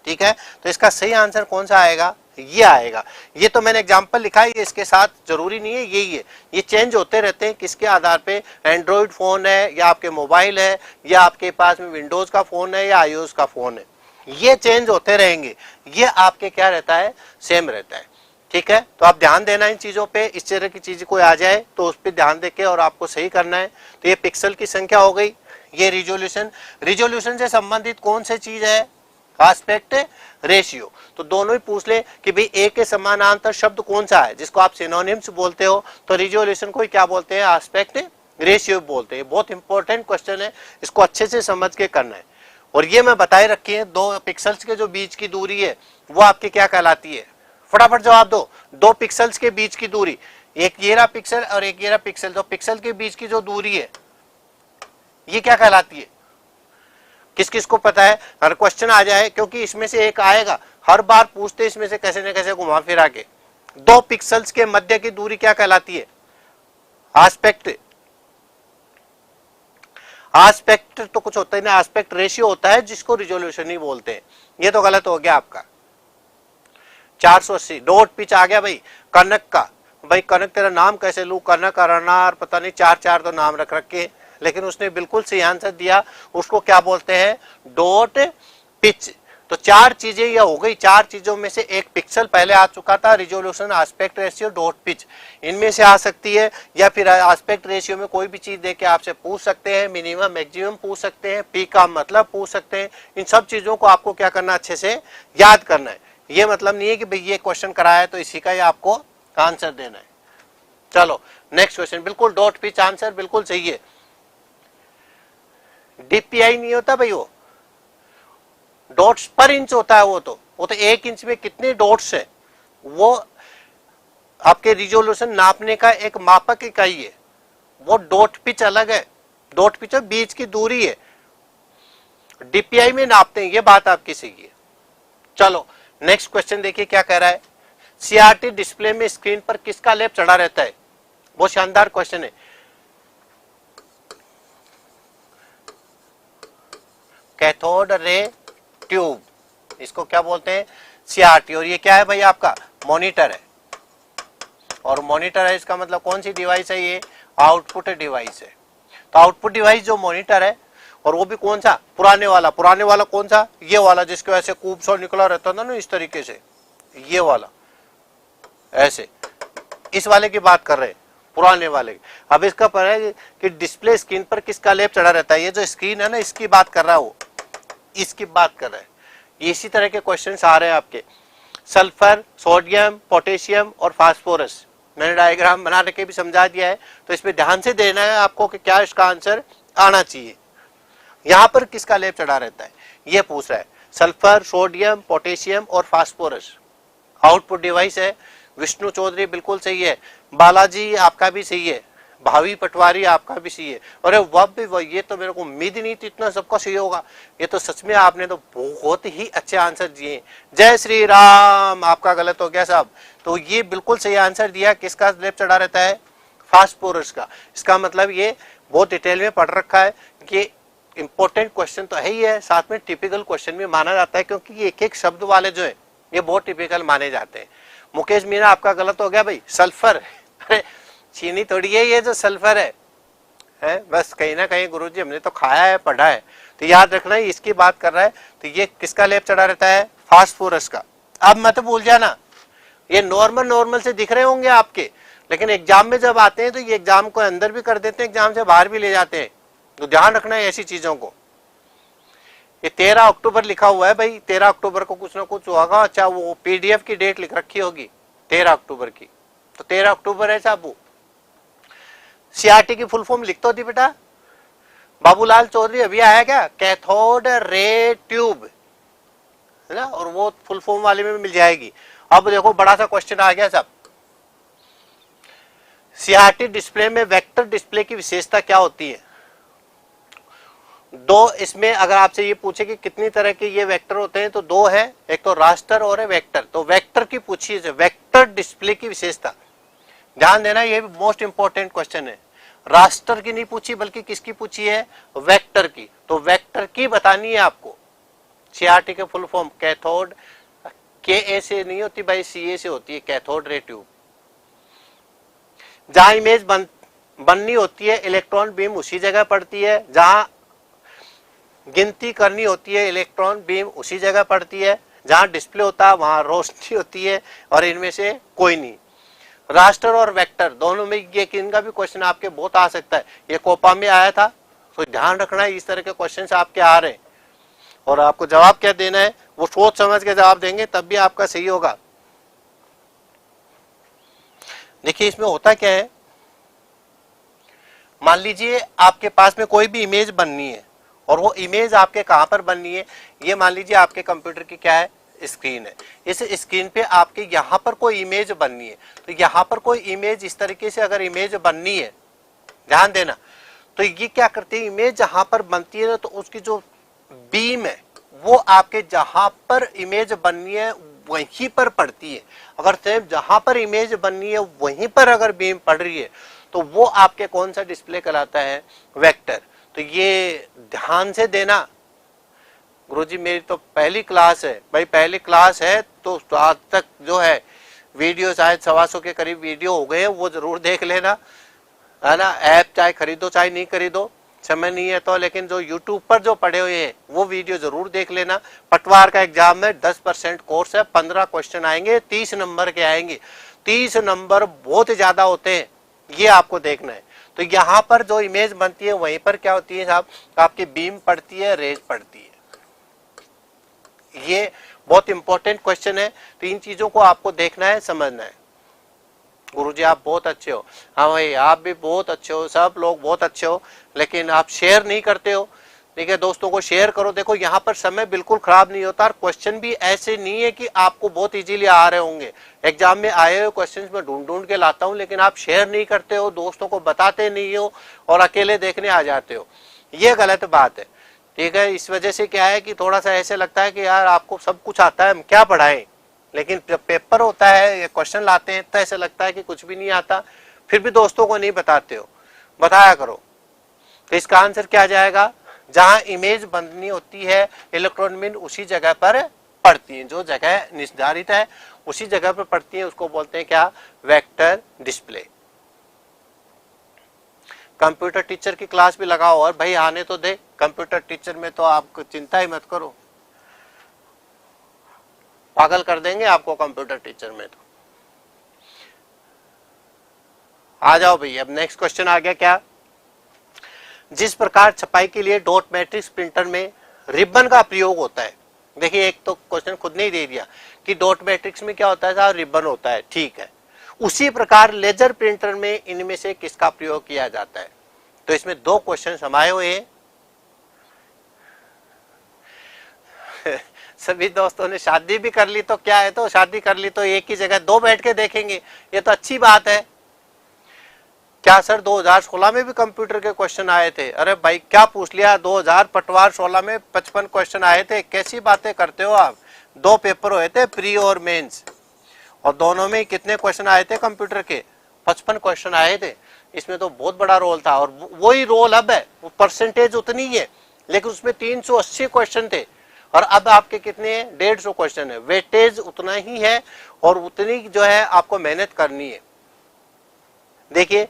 ठीक है। तो इसका सही आंसर कौन सा आएगा? ये आएगा। ये तो मैंने एग्जांपल लिखा है, ये इसके साथ जरूरी नहीं है यही है, ये चेंज होते रहते हैं। किसके आधार पे? एंड्रॉइड फोन है या आपके मोबाइल है या आपके पास में विंडोज का फोन है या आईओएस का फोन है, ये चेंज होते रहेंगे। ये आपके क्या रहता है? सेम रहता है, ठीक है। तो आप ध्यान देना इन चीजों पे, इस तरह की चीज कोई आ जाए तो उस पर ध्यान देके और आपको सही करना है। तो ये पिक्सल की संख्या हो गई, ये रिजोल्यूशन। रिजोल्यूशन से संबंधित कौन सी चीज है? Aspect ratio. तो दोनों ही पूछ ले कि भाई एक के समानांतर शब्द कौन सा है जिसको आप सिनोनिम्स बोलते हो, तो रिजोल्यूशन को क्या बोलते हैं? आस्पेक्ट रेशियो बोलते हैं। बहुत इंपॉर्टेंट क्वेश्चन है, इसको अच्छे से समझ के करना है। और ये मैं बताए रखी है, दो पिक्सल्स के जो बीच की दूरी है वो आपकी क्या कहलाती है? फटाफट जवाब दो। दो पिक्सल्स के बीच की दूरी, एक ये रहा पिक्सल और एक ये रहा पिक्सल, तो पिक्सल के बीच की जो दूरी है ये क्या कहलाती है? किस किस को पता है? हर क्वेश्चन आ जाए, क्योंकि इसमें से एक आएगा, हर बार पूछते इसमें से कैसे न कैसे घुमा फिरा के। दो पिक्सल्स के मध्य की दूरी क्या कहलाती है? आस्पेक्ट। आस्पेक्ट तो कुछ होता ही नहीं, आस्पेक्ट रेशियो होता है जिसको रिजोल्यूशन ही बोलते हैं। ये तो गलत हो गया आपका। 480 डॉट पिच आ गया भाई कनक का। भाई कनक तेरा नाम कैसे लू? कनक, अरनार, पता नहीं चार चार तो नाम रख रखे, लेकिन उसने बिल्कुल सही आंसर दिया। उसको क्या बोलते हैं? Dot pitch. तो चार चीजें ये हो गई, चार चीजों में से एक पिक्सल पहले आ चुका था, resolution, aspect ratio, dot pitch, इनमें से आ सकती है। या फिर आस्पेक्ट रेशियो में कोई भी चीज देके आपसे पूछ सकते हैं, मिनिमम मैक्सिमम पूछ सकते हैं, पी का मतलब पूछ सकते हैं। इन सब चीजों को आपको क्या करना? अच्छे से याद करना है। ये मतलब नहीं है कि भाई ये क्वेश्चन कराया तो इसी का ही आपको आंसर देना है। चलो नेक्स्ट क्वेश्चन, बिल्कुल डॉट पिच आंसर बिल्कुल सही है। डीपीआई नहीं होता भाई, वो डॉट्स पर इंच होता है। वो तो 1 इंच में कितने डॉट्स है, वो आपके रिजोल्यूशन नापने का एक मापक इकाई है। वो डॉट पिच अलग है, डॉट पिच बीच की दूरी है, डीपीआई में नापते हैं, ये बात आपकी सही है। चलो नेक्स्ट क्वेश्चन देखिए क्या कह रहा है। सीआरटी डिस्प्ले में स्क्रीन पर किसका लेप चढ़ा रहता है? बहुत शानदार क्वेश्चन है। कैथोड रे ट्यूब, इसको क्या बोलते हैं, CRT। और ये क्या है भाई, आपका मॉनिटर है, और मॉनिटर है इसका मतलब कौन सी डिवाइस है, ये आउटपुट डिवाइस है। तो आउटपुट डिवाइस जो मॉनिटर है, और वो भी कौन सा, पुराने वाला कौन सा, ये वाला जिसके वजह से कूप सा निकला रहता था ना इस तरीके से, ये वाला ऐसे, इस वाले की बात कर रहे हैं, पुराने वाले। अब इसका पर है कि डिस्प्ले स्क्रीन पर किसका लेप चढ़ा रहता है, ये जो स्क्रीन है ना इसकी बात कर रहा है वो, इसकी बात कर रहा है। इसी तरह के क्वेश्चंस आ रहे हैं आपके, सल्फर, सोडियम, पोटेशियम और फास्फोरस। मैंने डायग्राम बना के भी समझा दिया है, तो इसमें ध्यान से देना है आपको कि क्या इसका आंसर आना चाहिए। यहां पर किसका लेप चढ़ा रहता है ये पूछ रहा है, सल्फर, सोडियम, पोटेशियम और फास्फोरस। आउटपुट डिवाइस है, विष्णु चौधरी बिल्कुल सही है, बालाजी आपका भी सही है, भावी पटवारी आपका भी सही है। अरे वाह, ये तो मेरे को उम्मीद ही नहीं थी इतना सबका सही होगा, ये तो सच में आपने तो बहुत ही अच्छे आंसर दिए। जय श्री राम, आपका गलत हो गया साहब। तो ये बिल्कुल सही आंसर दिया, किसका लेप चढ़ा रहता है, फास्फोरस का। इसका मतलब ये बहुत डिटेल में पढ़ रखा है कि इंपॉर्टेंट क्वेश्चन तो है ही है, साथ में टिपिकल क्वेश्चन भी माना जाता है, क्योंकि ये एक एक शब्द वाले जो है ये बहुत टिपिकल माने जाते हैं। मुकेश मीना आपका गलत हो गया भाई, सल्फर, अरे चीनी थोड़ी है ये जो सल्फर है बस कहीं ना कहीं गुरुजी हमने तो खाया है, पढ़ा है, तो याद रखना है इसकी बात कर रहा है। तो ये किसका लेप चढ़ा रहता है, फास्फोरस का। अब मत भूल जाना, ये नॉर्मल से दिख रहे होंगे आपके, लेकिन एग्जाम में जब आते हैं तो ये एग्जाम को अंदर भी कर देते हैं, एग्जाम से बाहर भी ले जाते हैं, तो ध्यान रखना है ऐसी चीजों को। ये 13 अक्टूबर लिखा हुआ है भाई, 13 अक्टूबर को कुछ ना कुछ होगा। अच्छा वो PDF की डेट लिख रखी होगी 13 अक्टूबर की, तो 13 अक्टूबर है साहब। वो CRT की फुल फॉर्म लिख तो दी बेटा, बाबूलाल चौधरी अभी आया क्या, कैथोड रे ट्यूब है ना, और वो फुल फॉर्म वाले में मिल जाएगी। अब देखो बड़ा सा क्वेश्चन आ गया साहब, CRT डिस्प्ले में वेक्टर डिस्प्ले की विशेषता क्या होती है। दो, इसमें अगर आपसे ये पूछे कि कितनी तरह के ये वेक्टर होते हैं तो दो है, एक तो रास्टर और है वेक्टर। तो वेक्टर की पूछिए, वेक्टर डिस्प्ले की विशेषता, ध्यान देना ये भी मोस्ट इंपॉर्टेंट क्वेश्चन है। रास्टर की नहीं पूछी बल्कि किसकी पूछी है, वेक्टर की। तो वेक्टर की बतानी है आपको। CRT के फुल फॉर्म कैथोड, KA से नहीं होती भाई, CA से होती है, कैथोड रे ट्यूब। जहां इमेज बननी होती है इलेक्ट्रॉन बीम उसी जगह पड़ती है, जहां गिनती करनी होती है इलेक्ट्रॉन बीम उसी जगह पड़ती है, जहां डिस्प्ले होता है वहां रोशनी होती है, और इनमें से कोई नहीं। रास्टर और वेक्टर दोनों में ये इनका भी क्वेश्चन आपके बहुत आ सकता है, ये कोपा में आया था, तो ध्यान रखना है इस तरह के क्वेश्चन आपके आ रहे हैं। और आपको जवाब क्या देना है वो सोच समझ के जवाब देंगे तब भी आपका सही होगा। देखिए इसमें होता क्या है, मान लीजिए आपके पास में कोई भी इमेज बननी है, और वो इमेज आपके कहां पर बननी है, ये मान लीजिए आपके कंप्यूटर की क्या है, स्क्रीन है। इस स्क्रीन पे आपके यहां पर कोई इमेज बननी है, तो यहां पर कोई इमेज इस तरीके से अगर इमेज बननी है, ध्यान देना, तो ये क्या करते हैं, इमेज जहां पर बनती है ना, तो उसकी जो बीम है वो आपके जहां पर इमेज बननी है वहीं पर पड़ती है। अगर सेम जहां पर इमेज बननी है वहीं पर अगर बीम पड़ रही है तो वो आपके कौन सा डिस्प्ले कहलाता है, वेक्टर। तो ये ध्यान से देना। गुरुजी मेरी तो पहली क्लास है भाई, पहली क्लास है, तो आज तक जो है वीडियो शायद 125 के करीब वीडियो हो गए हैं, वो जरूर देख लेना है ना। ऐप चाहे खरीदो चाहे नहीं खरीदो, समय नहीं है तो, लेकिन जो YouTube पर जो पढ़े हुए हैं वो वीडियो जरूर देख लेना। पटवार का एग्जाम में 10% कोर्स है, 15 क्वेश्चन आएंगे, 30 नंबर के आएंगे। 30 नंबर बहुत ज्यादा होते हैं, ये आपको देखना है। तो यहाँ पर जो इमेज बनती है वहीं पर क्या होती है साहब, आपकी बीम पड़ती है, रेज पड़ती है। ये बहुत इंपॉर्टेंट क्वेश्चन है, तो इन चीजों को आपको देखना है, समझना है। गुरुजी आप बहुत अच्छे हो, हाँ भाई आप भी बहुत अच्छे हो, सब लोग बहुत अच्छे हो, लेकिन आप शेयर नहीं करते हो। ठीक है, दोस्तों को शेयर करो। देखो यहाँ पर समय बिल्कुल खराब नहीं होता, और क्वेश्चन भी ऐसे नहीं है कि आपको बहुत इजीली आ रहे होंगे। एग्जाम में आए हुए क्वेश्चन में ढूंढ के लाता हूँ, लेकिन आप शेयर नहीं करते हो, दोस्तों को बताते नहीं हो, और अकेले देखने आ जाते हो। ये गलत बात है। ठीक है, इस वजह से क्या है कि थोड़ा सा ऐसे लगता है कि यार आपको सब कुछ आता है, हम क्या पढ़ाएं, लेकिन जब पेपर होता है या क्वेश्चन लाते हैं तो ऐसा लगता है कि कुछ भी नहीं आता, फिर भी दोस्तों को नहीं बताते हो। बताया करो। तो इसका आंसर क्या आ जाएगा, जहां इमेज बननी होती है इलेक्ट्रॉन बीम उसी जगह पर पड़ती है, जो जगह निर्धारित है उसी जगह पर पड़ती है, उसको बोलते हैं क्या, वेक्टर डिस्प्ले। कंप्यूटर टीचर की क्लास भी लगाओ और भाई आने तो दे, कंप्यूटर टीचर में तो आप चिंता ही मत करो, पागल कर देंगे आपको कंप्यूटर टीचर में। तो आ जाओ भाई, अब नेक्स्ट क्वेश्चन आ गया क्या, जिस प्रकार छपाई के लिए डॉट मैट्रिक्स प्रिंटर में रिबन का प्रयोग होता है। देखिए एक तो क्वेश्चन खुद ने ही दे दिया कि डॉट मैट्रिक्स में क्या होता है साहब, रिबन होता है, ठीक है। उसी प्रकार लेजर प्रिंटर में इनमें से किसका प्रयोग किया जाता है। तो इसमें दो क्वेश्चन समाये हुए हैं। सभी दोस्तों ने शादी भी कर ली तो क्या है, तो शादी कर ली तो एक ही जगह दो बैठ के देखेंगे, ये तो अच्छी बात है। क्या सर 2016 में भी कंप्यूटर के क्वेश्चन आए थे? अरे भाई क्या पूछ लिया, 2000 पटवार 16 में 55 क्वेश्चन आए थे, कैसी बातें करते हो आप। दो पेपर हुए थे, प्री और मेंस, और दोनों में कितने क्वेश्चन आए थे कंप्यूटर के, 55 क्वेश्चन आए थे। इसमें तो बहुत बड़ा रोल था, और वही रोल अब है, वो परसेंटेज उतनी ही है, लेकिन उसमें 380 क्वेश्चन थे और अब आपके कितने हैं, 150 क्वेश्चन है। वेटेज उतना ही है और उतनी जो है आपको मेहनत करनी है। देखिए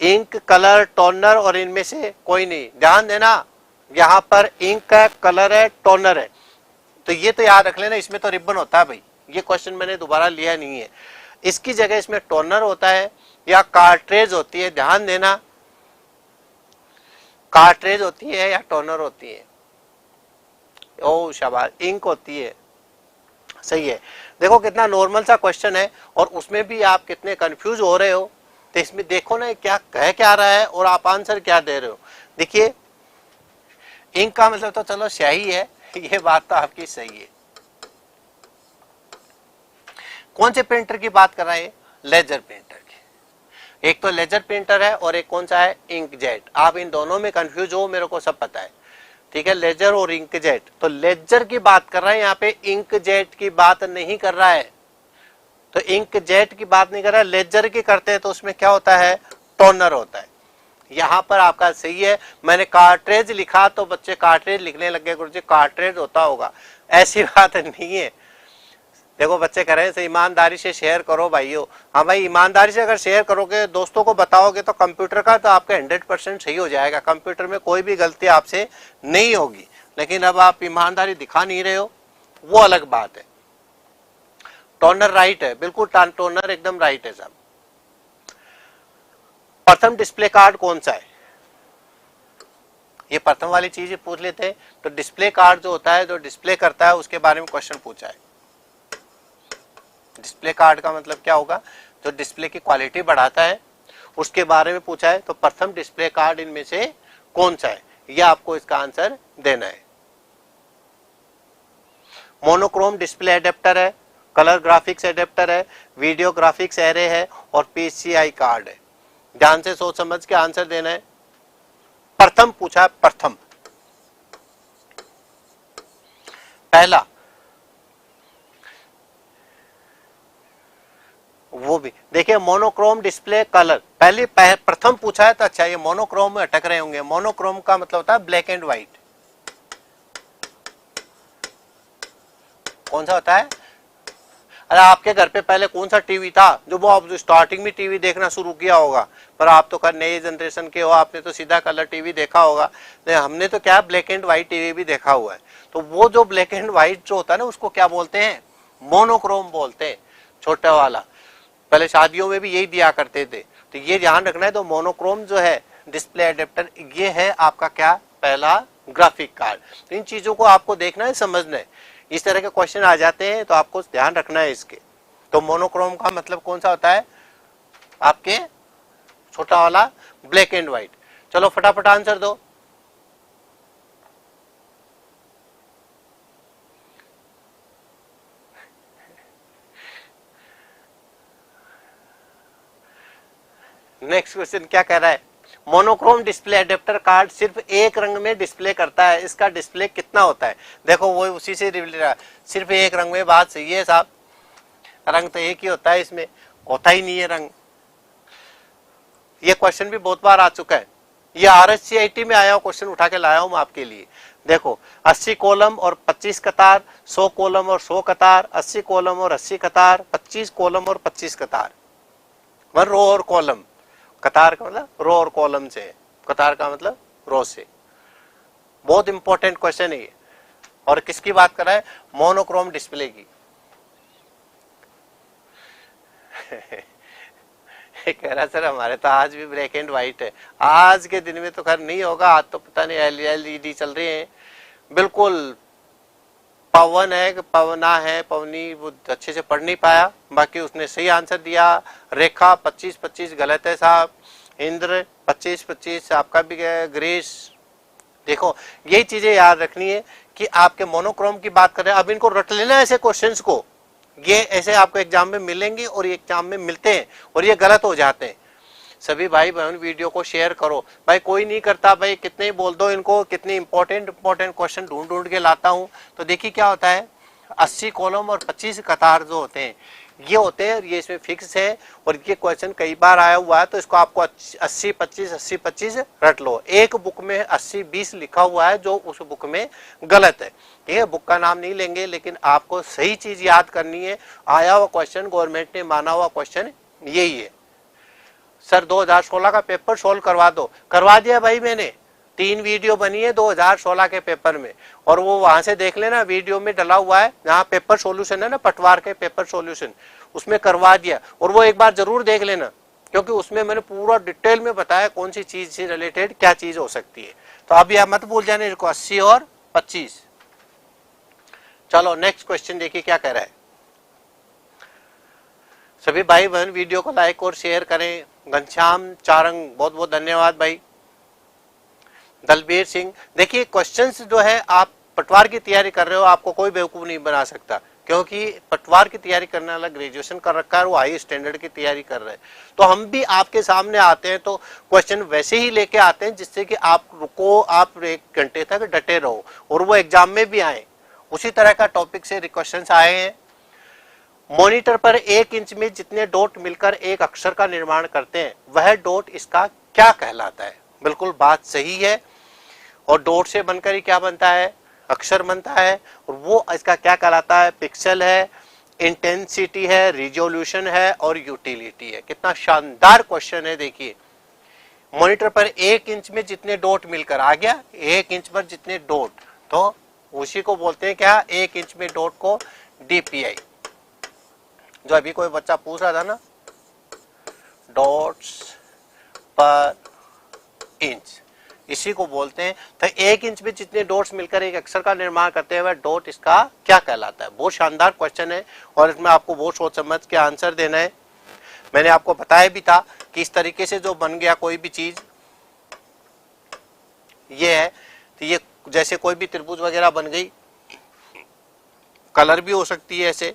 इंक, कलर, टोनर और इनमें से कोई नहीं, ध्यान देना, यहाँ पर इंक है, कलर है, टोनर है, तो ये तो याद रख लेना, इसमें तो रिबन होता है भाई। ये क्वेश्चन मैंने दोबारा लिया नहीं है, इसकी जगह इसमें टोनर होता है या कार्ट्रेज होती है, ध्यान देना, कार्ट्रेज होती है या टोनर होती है। ओ शाबाश, इंक होती है, सही है। देखो कितना नॉर्मल सा क्वेश्चन है और उसमें भी आप कितने कंफ्यूज हो रहे हो। तो इसमें देखो ना क्या कह क्या रहा है और आप आंसर क्या दे रहे हो। देखिए इंक का मतलब तो चलो स्याही है, ये बात तो आपकी सही है। कौन से प्रिंटर की बात कर रहे हैं, लेजर प्रिंटर की। एक तो लेजर प्रिंटर है और एक कौन सा है, इंकजेट। आप इन दोनों में कंफ्यूज हो, मेरे को सब पता है, ठीक है, लेजर और इंकजेट। तो लेजर की बात कर रहा है यहाँ पे, इंकजेट की बात नहीं कर रहा है। तो इंकजेट की बात नहीं कर रहा है, लेजर की करते हैं तो उसमें क्या होता है, टोनर होता है। यहाँ पर आपका सही है, मैंने कार्ट्रेज लिखा तो बच्चे कार्ट्रेज लिखने लग गए, गुरुजी कार्ट्रेज होता होगा, ऐसी बात नहीं है। देखो बच्चे कह रहे हैं ईमानदारी से शेयर करो भाइयों। हाँ भाई, ईमानदारी से अगर शेयर करोगे, दोस्तों को बताओगे तो कंप्यूटर का तो आपका 100% सही हो जाएगा, कंप्यूटर में कोई भी गलती आपसे नहीं होगी। लेकिन अब आप ईमानदारी दिखा नहीं रहे हो, वो अलग बात है। टोनर राइट है, बिल्कुल टोनर एकदम राइट है साहब। प्रथम डिस्प्ले कार्ड कौन सा है, ये प्रथम वाली चीज पूछ लेते हैं। तो डिस्प्ले कार्ड जो होता है, जो डिस्प्ले करता है, उसके बारे में क्वेश्चन पूछा है। डिस्प्ले कार्ड का मतलब क्या होगा, जो डिस्प्ले की क्वालिटी बढ़ाता है, उसके बारे में पूछा है। तो प्रथम डिस्प्ले कार्ड इनमें से कौन सा है, यह आपको इसका आंसर देना है। मोनोक्रोम डिस्प्ले एडेप्टर है, कलर ग्राफिक्स एडेप्टर है, वीडियो ग्राफिक्स एरे है और पीसीआई कार्ड है। ध्यान से सोच समझ के आंसर देना है। प्रथम पूछा है, प्रथम पहला, वो भी देखिए मोनोक्रोम डिस्प्ले कलर, पहले प्रथम पूछा है तो अच्छा, ये मोनोक्रोम में अटक रहे होंगे। मोनोक्रोम का मतलब होता है ब्लैक एंड व्हाइट। कौन सा होता है, अरे आपके घर पे पहले कौन सा टीवी था, जो वो आप स्टार्टिंग में टीवी देखना शुरू किया होगा, पर आप तो नए जनरेशन के हो, आपने तो सीधा कलर टीवी देखा होगा। हमने तो क्या ब्लैक एंड व्हाइट टीवी भी देखा हुआ है। तो वो जो ब्लैक एंड व्हाइट जो होता है ना, उसको क्या बोलते हैं, मोनोक्रोम बोलते हैं, छोटा वाला। पहले शादियों में भी यही दिया करते थे, तो ये ध्यान रखना है। तो मोनोक्रोम जो है डिस्प्ले एडेप्टर, ये है आपका क्या, पहला ग्राफिक कार्ड। तो इन चीजों को आपको देखना है, समझना है। इस तरह के क्वेश्चन आ जाते हैं तो आपको ध्यान रखना है इसके। तो मोनोक्रोम का मतलब कौन सा होता है, आपके छोटा वाला ब्लैक एंड व्हाइट। चलो फटाफट आंसर दो। नेक्स्ट क्वेश्चन क्या कह रहा है, मोनोक्रोम डिस्प्ले एडेप्टर कार्ड सिर्फ एक रंग में डिस्प्ले करता है, इसका डिस्प्ले कितना होता है। देखो वो उसी से रिलेटेड, सिर्फ एक रंग में, बात सही है साहब, रंग तो एक ही होता है, इसमें होता ही नहीं है रंग। ये क्वेश्चन भी बहुत बार आ चुका है, ये RSCIT में आया क्वेश्चन उठा के लाया हूं मैं आपके लिए। देखो 80 कॉलम और 25 कतार, 100 कॉलम और 100 कतार, 80 कॉलम और 80 कतार, 25 कॉलम और 25 कतार, वन रो और कॉलम। कतार का मतलब रो और कॉलम से, कतार का मतलब रो से। बहुत इंपॉर्टेंट क्वेश्चन है ये। और किसकी बात कर रहा है? मोनोक्रोम डिस्प्ले की। कह रहा सर हमारे तो आज भी ब्लैक एंड व्हाइट है। आज के दिन में तो खैर नहीं होगा, आज तो पता नहीं LED चल रहे हैं। बिल्कुल पवन है कि पवना है, पवनी, वो अच्छे से पढ़ नहीं पाया, बाकी उसने सही आंसर दिया। रेखा 25-25 गलत है साहब। इंद्र 25-25 आपका भी गया। ग्रीस, देखो यही चीजें याद रखनी है कि आपके मोनोक्रोम की बात कर रहे हैं। अब इनको रट लेना ऐसे क्वेश्चंस को, ये ऐसे आपको एग्जाम में मिलेंगे और ये एग्जाम में मिलते हैं और ये गलत हो जाते हैं। सभी भाई बहन वीडियो को शेयर करो। भाई कोई नहीं करता, भाई कितने ही बोल दो इनको, कितने इंपॉर्टेंट क्वेश्चन ढूंढ ढूंढ के लाता हूं। तो देखिए क्या होता है, 80 कॉलम और 25 कतार जो होते हैं ये होते हैं, ये इसमें फिक्स है और ये क्वेश्चन कई बार आया हुआ है। तो इसको आपको 80-25 रट लो। एक बुक में 80-20 लिखा हुआ है जो उस बुक में गलत है। ठीक है, बुक का नाम नहीं लेंगे, लेकिन आपको सही चीज याद करनी है। आया हुआ क्वेश्चन, गवर्नमेंट ने माना हुआ क्वेश्चन यही है। सर 2016 का पेपर सोल्व करवा दो। करवा दिया भाई मैंने, 3 वीडियो बनी है 2016 के पेपर में, और वो वहां से देख लेना, वीडियो में डला हुआ है जहाँ पेपर सॉल्यूशन है ना, पटवार के पेपर सॉल्यूशन, उसमें करवा दिया। और वो एक बार जरूर देख लेना, क्योंकि उसमें मैंने पूरा डिटेल में बताया कौन सी चीज से रिलेटेड क्या चीज हो सकती है। तो अब यह मत भूल जाने इसको, 80 और 25। चलो नेक्स्ट क्वेश्चन देखिए क्या कह रहा है। सभी भाई बहन वीडियो को लाइक और शेयर करें। घनश्याम चारंग, बहुत बहुत धन्यवाद भाई। दलबीर सिंह, देखिए क्वेश्चंस जो है, आप पटवार की तैयारी कर रहे हो, आपको कोई बेवकूफ नहीं बना सकता, क्योंकि पटवार की तैयारी करने वाला ग्रेजुएशन कर रखा है, वो हाई स्टैंडर्ड की तैयारी कर रहे हैं। तो हम भी आपके सामने आते हैं तो क्वेश्चन वैसे ही लेके आते हैं जिससे कि आप रुको, आप 1 घंटे तक डटे रहो और वो एग्जाम में भी आए। उसी तरह का टॉपिक से क्वेश्चन आए हैं। मॉनिटर पर 1 इंच में जितने डॉट मिलकर एक अक्षर का निर्माण करते हैं वह डॉट इसका क्या कहलाता है? बिल्कुल बात सही है। और डॉट से बनकर ही क्या बनता है? अक्षर बनता है। और वो इसका क्या कहलाता है? पिक्सल है, इंटेंसिटी है, रिजोल्यूशन है और यूटिलिटी है। कितना शानदार क्वेश्चन है। देखिए मॉनिटर पर 1 इंच में जितने डॉट मिलकर, आ गया 1 इंच पर जितने डॉट, तो उसी को बोलते हैं क्या? 1 इंच में डॉट को DPI। जो अभी कोई बच्चा पूछ रहा था ना, डॉट्स पर इंच, इसी को बोलते हैं। तो 1 इंच में जितने डॉट्स मिलकर एक अक्षर का निर्माण करते हैं वह डॉट इसका क्या कहलाता है? बहुत शानदार क्वेश्चन है और इसमें आपको बहुत सोच समझ के आंसर देना है। मैंने आपको बताया भी था कि इस तरीके से जो बन गया कोई भी चीज, ये है, तो ये जैसे कोई भी त्रिभुज वगैरह बन गई, कलर भी हो सकती है ऐसे,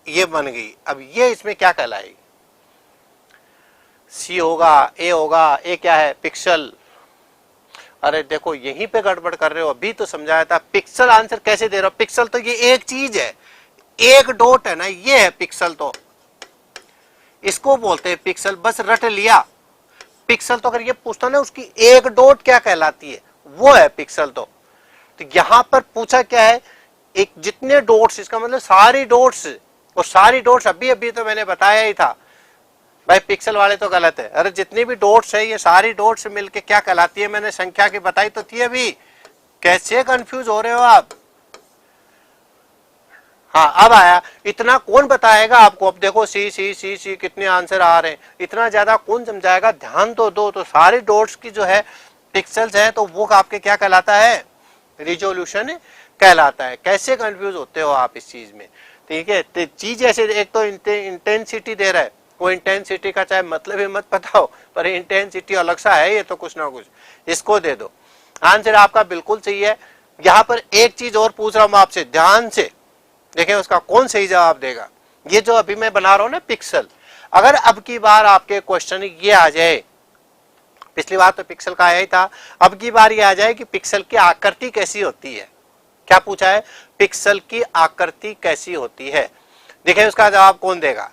ये बन गई। अब ये इसमें क्या कहलाएगी? C होगा, A होगा। A क्या है? पिक्सल। अरे देखो यहीं पे गड़बड़ कर रहे हो, अभी तो समझाया था। पिक्सल आंसर कैसे दे रहे हो? पिक्सल तो ये एक चीज है, एक डॉट है ना, ये है पिक्सल, तो इसको बोलते हैं पिक्सल। बस रट लिया पिक्सल। तो अगर ये पूछता ना उसकी एक डॉट क्या कहलाती है, वो है पिक्सल। तो यहां पर पूछा क्या है? एक जितने डॉट्स, इसका मतलब सारी डॉट्स, और सारी डॉट्स अभी तो मैंने बताया ही था भाई, पिक्सल वाले तो गलत है। अरे जितनी भी डॉट्स है, ये सारी डॉट्स मिलके क्या कहलाती है? मैंने संख्या की बताई तो थी अभी। कैसे कंफ्यूज हो रहे हो आप? हाँ अब आया। इतना कौन बताएगा आपको? अब देखो सी कितने आंसर आ रहे हैं, इतना ज्यादा कौन समझाएगा? ध्यान तो दो। तो सारी डॉट्स की जो है पिक्सल्स है, तो वो आपके क्या कहलाता है? रिजोल्यूशन कहलाता है। कैसे कंफ्यूज होते हो आप इस चीज में? ठीक है, तो चीज ऐसे, एक तो इंटेंसिटी दे रहा है, वो इंटेंसिटी का चाहे मतलब ही मत पता हो, पर इंटेंसिटी अलग सा है ये तो कुछ ना कुछ, इसको दे दो। आंसर आपका बिल्कुल सही है। यहाँ पर एक चीज और पूछ रहा हूं आपसे, ध्यान से देखें उसका कौन सही जवाब देगा। ये जो अभी मैं बना रहा हूं ना पिक्सल, अगर अब की बार आपके क्वेश्चन ये आ जाए, पिछली बार तो पिक्सल का आया ही था, अब की बार ये आ जाए कि पिक्सल की आकृति कैसी होती है। क्या पूछा है? पिक्सल की आकृति कैसी होती है। देखिए उसका जवाब कौन देगा?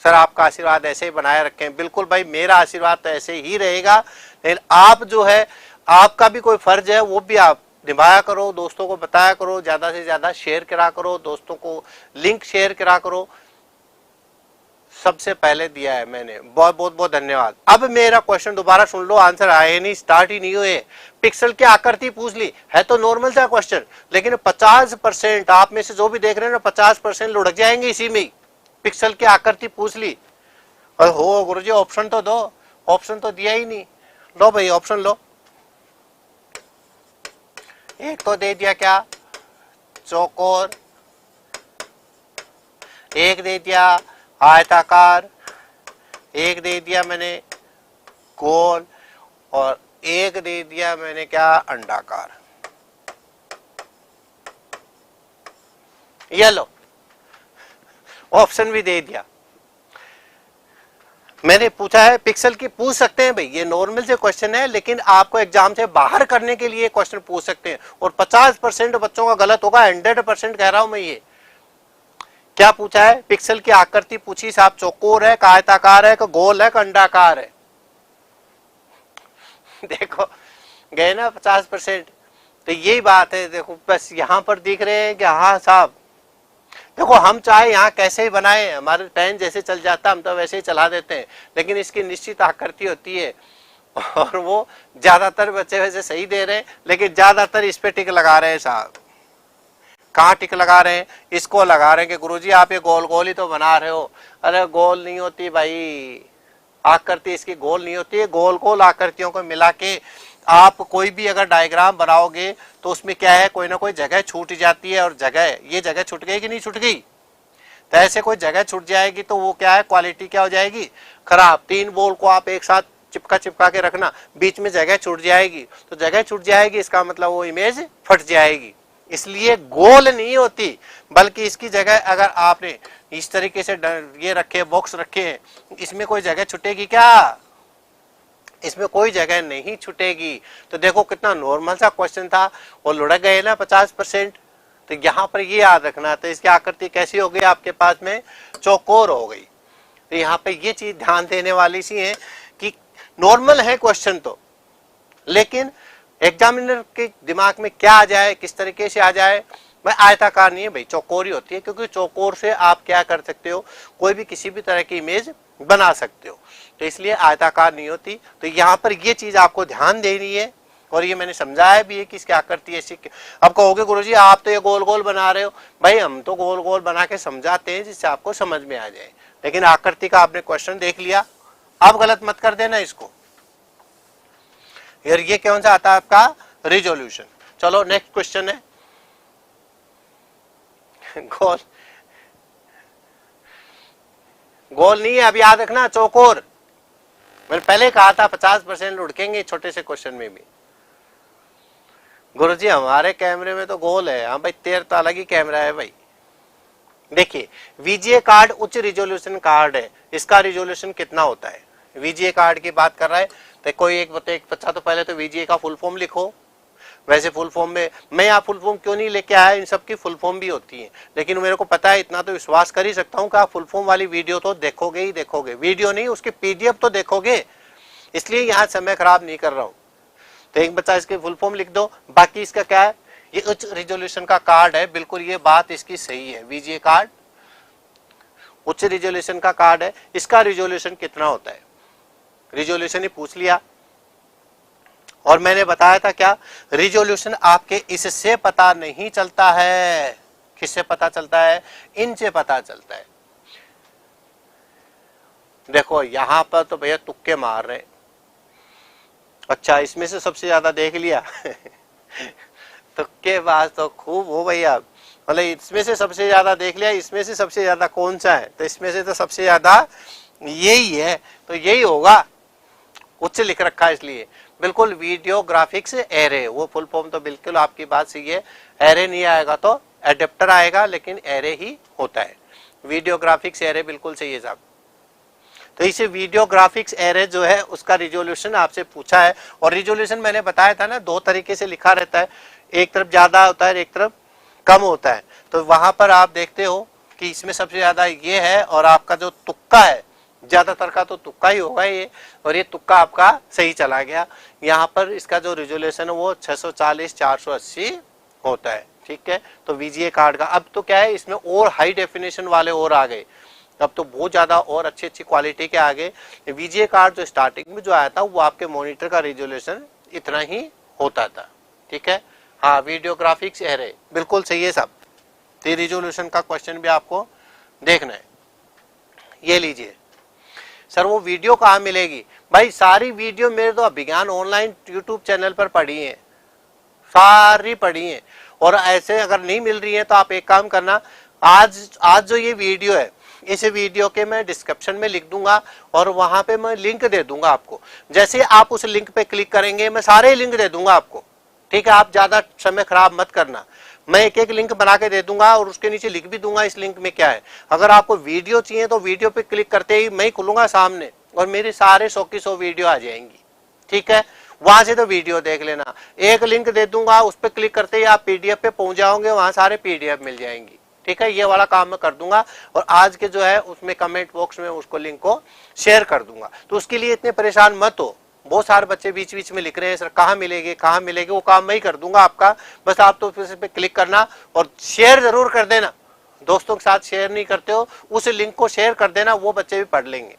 सर आपका आशीर्वाद ऐसे ही बनाए रखें। बिल्कुल भाई, मेरा आशीर्वाद तो ऐसे ही रहेगा, लेकिन आप जो है, आपका भी कोई फर्ज है वो भी आप निभाया करो, दोस्तों को बताया करो, ज्यादा से ज्यादा शेयर करा करो, दोस्तों को लिंक शेयर करा करो। सबसे पहले दिया है मैंने, बहुत बहुत बहुत धन्यवाद। अब मेरा क्वेश्चन दोबारा सुन लो, आंसर आए नहीं, स्टार्ट ही नहीं हुए। पिक्सल की आकृति पूछ ली है तो नॉर्मल सा क्वेश्चन, लेकिन 50% आप में से जो भी देख रहे हैं ना, 50% लुढ़क जाएंगे इसी में। पिक्सल की आकृति पूछ ली और हो गुरुजी ऑप्शन तो दो, ऑप्शन तो दिया ही नहीं। लो भाई ऑप्शन लो। एक तो दे दिया क्या, चौकोर, एक दे दिया आयताकार, एक दे दिया मैंने गोल, और एक दे दिया मैंने क्या, अंडाकार। ये लो ऑप्शन भी दे दिया। मैंने पूछा है पिक्सल की, पूछ सकते हैं भाई, ये नॉर्मल से क्वेश्चन है, लेकिन आपको एग्जाम से बाहर करने के लिए क्वेश्चन पूछ सकते हैं, और 50% बच्चों का गलत होगा, 100% कह रहा हूं मैं। ये क्या पूछा है, पिक्सल की आकृति पूछी साहब, चौकोर है, आयताकार है, गोल है, अंडाकार है। देखो गए ना 50%। तो यही बात है, देखो बस यहां पर दिख रहे हैं कि हाँ साहब, देखो हम चाहे यहाँ कैसे ही बनाए, हमारे पेन जैसे चल जाता हम तो वैसे ही चला देते हैं, लेकिन इसकी निश्चित आकृति होती है, और वो ज्यादातर बच्चे वैसे सही दे रहे हैं, लेकिन ज्यादातर इस पे टिक लगा रहे हैं साहब। कहाँ टिक लगा रहे हैं, इसको लगा रहे हैं कि गुरुजी आप ये गोल गोल ही तो बना रहे हो। अरे गोल नहीं होती भाई, आकृति इसकी गोल नहीं होती है। गोल गोल आकृतियों को मिला के आप कोई भी अगर डायग्राम बनाओगे तो उसमें क्या है, कोई ना कोई जगह छूट जाती है, और जगह, ये जगह छूट गई कि नहीं छूट गई, तो ऐसे कोई जगह छूट जाएगी तो वो क्या है, क्वालिटी क्या हो जाएगी, खराब। 3 बॉल को आप एक साथ चिपका चिपका के रखना, बीच में जगह छूट जाएगी, तो जगह छूट जाएगी इसका मतलब वो इमेज फट जाएगी। इसलिए गोल नहीं होती, बल्कि इसकी जगह अगर आपने इस तरीके से ये रखे, बॉक्स रखे हैं, इसमें कोई जगह छूटेगी क्या, इसमें कोई जगह नहीं छूटेगी। तो देखो कितना नॉर्मल सा क्वेश्चन था, और लुढ़क गए ना 50%। तो यहाँ पर ये याद रखना, तो इसकी आकृति कैसी हो गई आपके पास में, चौकोर हो गई। तो यहाँ पे ये चीज ध्यान देने वाली सी है कि नॉर्मल है क्वेश्चन तो, लेकिन एग्जामिनर के दिमाग में क्या आ जाए, किस तरीके से आ जाए। भाई आयताकार नहीं है भाई, चौकोर ही होती है, क्योंकि चौकोर से आप क्या कर सकते हो, कोई भी किसी भी तरह की इमेज बना सकते हो, तो इसलिए आयताकार नहीं होती। तो यहाँ पर ये चीज आपको ध्यान देनी है, और ये मैंने समझाया भी है कि इसकी आकृति ऐसी। अब कहोगे गुरुजी आप तो ये गोल गोल बना रहे हो, भाई हम तो गोल गोल बना के समझाते हैं जिससे आपको समझ में आ जाए, लेकिन आकृति का आपने क्वेश्चन देख लिया, आप गलत मत कर देना इसको। यार ये कौन सा आता है आपका, रिजोल्यूशन। चलो नेक्स्ट क्वेश्चन है गोल, गोल नहीं है, अब याद रखना चौकोर। मैंने पहले कहा था 50% लुढ़केंगे छोटे से क्वेश्चन में भी। गुरुजी हमारे कैमरे में तो गोल है। हाँ भाई, तेरे तो अलग ही कैमरा है भाई। देखिए वीजीए कार्ड उच्च रिजोल्यूशन कार्ड है, इसका रिजोल्यूशन कितना होता है, वीजीए कार्ड की बात कर रहा है। तो कोई एक बच्चा तो पहले तो वीजीए का फुल फॉर्म लिखो। वैसे फुल फॉर्म में मैं यहाँ फुल फॉर्म क्यों नहीं लेके आया, इन सब की फुल फॉर्म भी होती है, लेकिन मेरे को पता है, इतना तो विश्वास कर ही सकता हूँ कि आप फुल फॉर्म वाली वीडियो तो देखोगे ही देखोगे, वीडियो नहीं उसकी पीडीएफ तो देखोगे, इसलिए यहाँ समय खराब नहीं कर रहा हूँ। तो एक बच्चा इसके फुल फॉर्म लिख दो। बाकी इसका क्या है, ये उच्च रिजोल्यूशन का कार्ड है, बिल्कुल ये बात इसकी सही है, वीजीए कार्ड उच्च रिजोल्यूशन का कार्ड है। इसका रिजोल्यूशन कितना होता है, रिजोल्यूशन ही पूछ लिया, और मैंने बताया था क्या, रिजोल्यूशन आपके इससे पता नहीं चलता है, किससे पता चलता है, इनसे पता चलता है। देखो यहां पर तो भैया तुक्के मार रहे। अच्छा इसमें से सबसे ज्यादा देख लिया तुक्के बाज तो खूब हो भैया, मतलब इसमें से सबसे ज्यादा देख लिया, इसमें से सबसे ज्यादा कौन सा है, तो इसमें से तो सबसे ज्यादा यही है, तो यही होगा, उच्च लिख रखा है इसलिए। बिल्कुल वीडियो ग्राफिक्स एरे, वो फुल फॉर्म तो बिल्कुल आपकी बात सही है, एरे नहीं आएगा तो एडेप्टर आएगा, लेकिन एरे ही होता है। वीडियो ग्राफिक्स एरे बिल्कुल सही है साहब। तो इसे वीडियो ग्राफिक्स एरे जो है उसका रिजोल्यूशन आपसे पूछा है, और रिजोल्यूशन मैंने बताया था ना, 2 तरीके से लिखा रहता है, एक तरफ ज्यादा होता है, एक तरफ कम होता है। तो वहां पर आप देखते हो कि इसमें सबसे ज्यादा ये है, और आपका जो तुक्का है, ज्यादातर का तो तुक्का ही होगा ये, और ये तुक्का आपका सही चला गया। यहाँ पर इसका जो रिजोल्यूशन है वो 640x480 होता है। ठीक है, तो वीजीए कार्ड का अब तो क्या है, इसमें और हाई डेफिनेशन वाले और आ गए, अब तो बहुत ज्यादा और अच्छी अच्छी क्वालिटी के आ गए। वीजीए कार्ड जो स्टार्टिंग में जो आया था वो आपके मॉनिटर का रिजोल्यूशन इतना ही होता था। ठीक है, हाँ, वीडियो ग्राफिक्स एरे बिल्कुल सही है सब। तो रिजोल्यूशन का क्वेश्चन भी आपको देखना है। ये लीजिए सर, वो वीडियो कहाँ मिलेगी? भाई सारी वीडियो मेरे तो अभिज्ञान ऑनलाइन यूट्यूब चैनल पर पड़ी है, सारी पड़ी है। और ऐसे अगर नहीं मिल रही है तो आप एक काम करना, आज जो ये वीडियो है, इस वीडियो के मैं डिस्क्रिप्शन में लिख दूंगा और वहां पे मैं लिंक दे दूंगा आपको। जैसे आप उस लिंक पे क्लिक करेंगे मैं सारे लिंक दे दूंगा आपको। ठीक है, आप ज्यादा समय खराब मत करना, मैं एक एक लिंक बना के दे दूंगा और उसके नीचे लिख भी दूंगा इस लिंक में क्या है। अगर आपको वीडियो चाहिए तो वीडियो पे क्लिक करते ही मैं खुलूंगा सामने और मेरी सारे 100 की 100 वीडियो आ जाएंगी। ठीक है, वहां से तो वीडियो देख लेना। एक लिंक दे दूंगा, उस पर क्लिक करते ही आप पीडीएफ पे पहुंच जाओगे, वहां सारे पीडीएफ मिल जाएंगी। ठीक है, ये वाला काम मैं कर दूंगा और आज के जो है उसमें कमेंट बॉक्स में उसको लिंक को शेयर कर दूंगा। तो उसके लिए इतने परेशान मत हो। बहुत सारे बच्चे बीच बीच में लिख रहे हैं सर कहाँ मिलेगी कहाँ मिलेगी, वो काम मैं ही कर दूंगा आपका। बस आप तो उस पे क्लिक करना और शेयर जरूर कर देना। दोस्तों के साथ शेयर नहीं करते हो, उस लिंक को शेयर कर देना, वो बच्चे भी पढ़ लेंगे।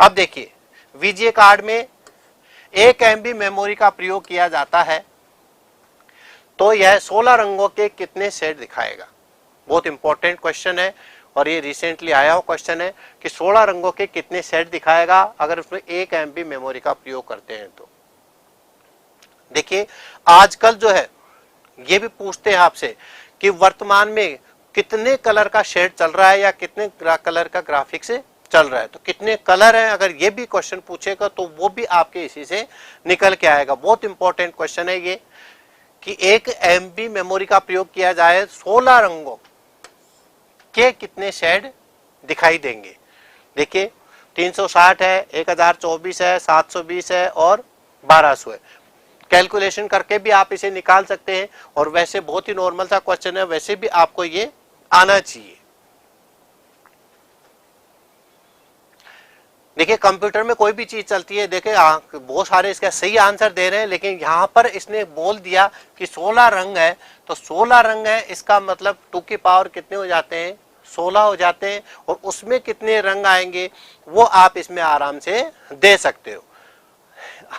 अब देखिए, वीजीए कार्ड में 1 MB मेमोरी का प्रयोग किया जाता है तो यह 16 रंगों के कितने सेट दिखाएगा? बहुत इंपॉर्टेंट क्वेश्चन है और ये रिसेंटली आया हुआ क्वेश्चन है कि 16 रंगों के कितने सेट दिखाएगा अगर उसमें 1 MB मेमोरी का प्रयोग करते हैं तो। देखिए, आजकल जो है ये भी पूछते हैं आपसे कि वर्तमान में कितने कलर का शेड चल रहा है या कितने कलर का ग्राफिक्स चल रहा है, तो कितने कलर है, अगर ये भी क्वेश्चन पूछेगा तो वो भी आपके इसी से निकल के आएगा। बहुत इंपॉर्टेंट क्वेश्चन है ये कि 1 MB मेमोरी का प्रयोग किया जाए, 16 रंगों के कितने शेड दिखाई देंगे। देखिए, 360 है, 1024 है, 720 है और 1200 है। कैलकुलेशन करके भी आप इसे निकाल सकते हैं और वैसे बहुत ही नॉर्मल सा क्वेश्चन है, वैसे भी आपको ये आना चाहिए। देखिए, कंप्यूटर में कोई भी चीज चलती है, देखिए बहुत सारे इसका सही आंसर दे रहे हैं, लेकिन यहाँ पर इसने बोल दिया कि 16 रंग है, तो 16 रंग है इसका मतलब 2 की पावर कितने हो जाते हैं? 16 हो जाते हैं। और उसमें कितने रंग आएंगे वो आप इसमें आराम से दे सकते हो।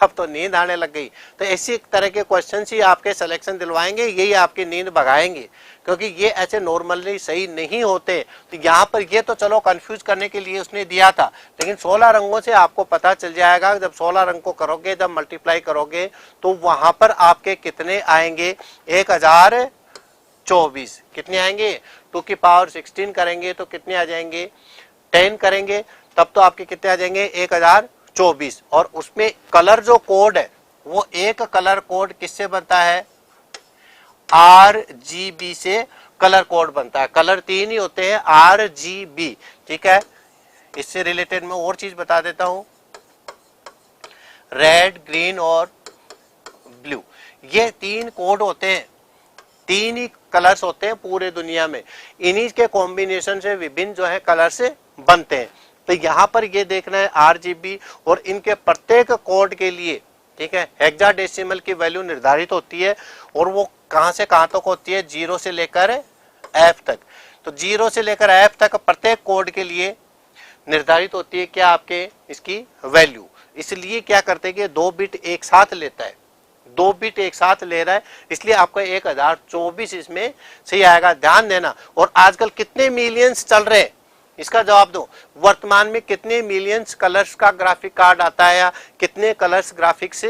अब तो नींद आने लग गई, तो इसी तरह के क्वेश्चन ही आपके सिलेक्शन दिलवाएंगे, यही आपकी नींद भगाएंगे, क्योंकि ये ऐसे नॉर्मली सही नहीं होते। तो यहाँ पर ये तो चलो कंफ्यूज करने के लिए उसने दिया था, लेकिन 16 रंगों से आपको पता चल जाएगा। जब 16 रंग को करोगे, जब मल्टीप्लाई करोगे तो वहां पर आपके कितने आएंगे? 1024 कितने आएंगे? 2 की पावर 16 करेंगे तो कितने आ जाएंगे? 10 करेंगे तब तो आपके कितने आ जाएंगे? 1024। और उसमें कलर जो कोड है वो एक कलर कोड किससे बनता है? RGB से कलर कोड बनता है। कलर 3 ही होते हैं, RGB। ठीक है, इससे रिलेटेड मैं और चीज बता देता हूं, रेड, ग्रीन और ब्लू, ये 3 कोड होते हैं, 3 ही कलर्स होते हैं पूरे दुनिया में। इन्हीं के कॉम्बिनेशन से विभिन्न जो है कलर्स बनते हैं। तो यहाँ पर ये देखना है RGB, और इनके प्रत्येक कोड के लिए, ठीक है, हेक्साडेसिमल की वैल्यू निर्धारित होती है और वो कहां से कहां तक होती है? 0 से लेकर F तक। तो 0 से लेकर F तक प्रत्येक कोड के लिए निर्धारित होती है क्या? आपके इसकी वैल्यू। इसलिए क्या करते हैं कि 2 बिट एक साथ लेता है, 2 बिट एक साथ ले रहा है, इसलिए आपको 1024 इसमें सही आएगा। ध्यान देना। और आजकल कितने मिलियंस चल रहे हैं इसका जवाब दो। वर्तमान में कितने मिलियंस कलर्स का ग्राफिक कार्ड आता है या कितने कलर्स ग्राफिक्स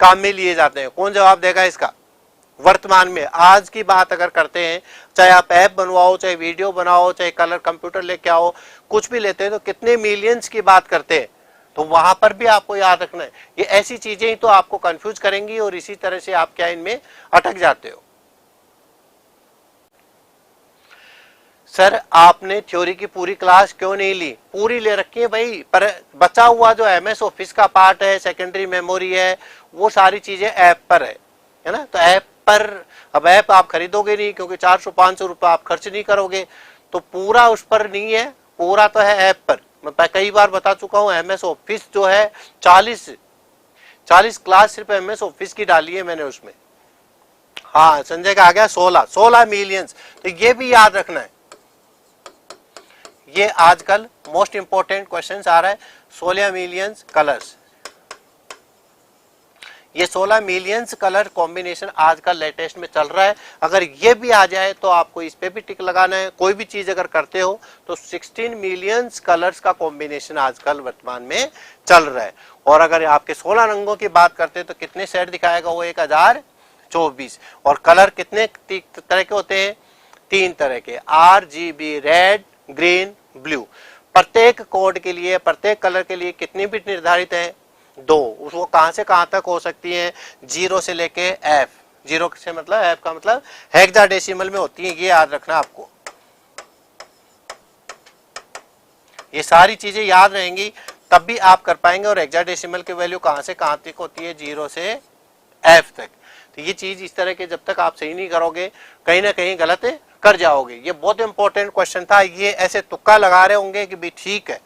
काम में लिए जाते हैं? कौन जवाब देगा इसका? वर्तमान में आज की बात अगर करते हैं, चाहे आप ऐप बनवाओ, चाहे वीडियो बनाओ, चाहे कलर कंप्यूटर लेके आओ, कुछ भी लेते हैं तो कितने मिलियंस की बात करते हैं। तो वहां पर भी आपको याद रखना है, ये ऐसी चीजें ही तो आपको कंफ्यूज करेंगी और इसी तरह से आप क्या इनमें अटक जाते हो। सर आपने थ्योरी की पूरी क्लास क्यों नहीं ली? पूरी ले रखी है भाई, पर बचा हुआ जो MS ऑफिस का पार्ट है, सेकेंडरी मेमोरी है, वो सारी चीजें ऐप पर है ना। तो ऐप पर अब ऐप आप खरीदोगे नहीं, क्योंकि 400-500 रुपये आप खर्च नहीं करोगे, तो पूरा उस पर नहीं है, पूरा तो है ऐप पर। मैं कई बार बता चुका हूं, एमएस ऑफिस जो है 40 क्लास सिर्फ एमएस ऑफिस की डाली है मैंने उसमें। हाँ, संजय का आ गया 16 मिलियंस। तो ये भी याद रखना है, ये आजकल मोस्ट इंपोर्टेंट क्वेश्चन आ रहा है। 16 मिलियंस कलर्स, ये 16 मिलियंस कलर कॉम्बिनेशन आजकल लेटेस्ट में चल रहा है। अगर ये भी आ जाए तो आपको इस पे भी टिक लगाना है। कोई भी चीज अगर करते हो तो 16 मिलियंस कलर्स का कॉम्बिनेशन आजकल वर्तमान में चल रहा है। और अगर आपके 16 रंगों की बात करते हैं तो कितने सेट दिखाएगा वो? 1024। और कलर कितने तरह के होते हैं? 3 तरह के, RGB, रेड, ग्रीन, ब्लू। प्रत्येक कोड के लिए, प्रत्येक कलर के लिए कितनी बिट निर्धारित है? 2। वो कहां से कहां तक हो सकती है? 0 से लेके F। 0 से मतलब F का मतलब हेक्साडेसिमल में होती है, ये याद रखना आपको। ये सारी चीजें याद रहेंगी तब भी आप कर पाएंगे। और हेक्साडेसिमल की वैल्यू कहां से कहां तक होती है? 0 से F तक। तो ये चीज इस तरह के जब तक आप सही नहीं करोगे कहीं ना कहीं गलत कर जाओगे। ये बहुत इंपॉर्टेंट क्वेश्चन था। ये ऐसे तुक्का लगा रहे होंगे कि भी ठीक है,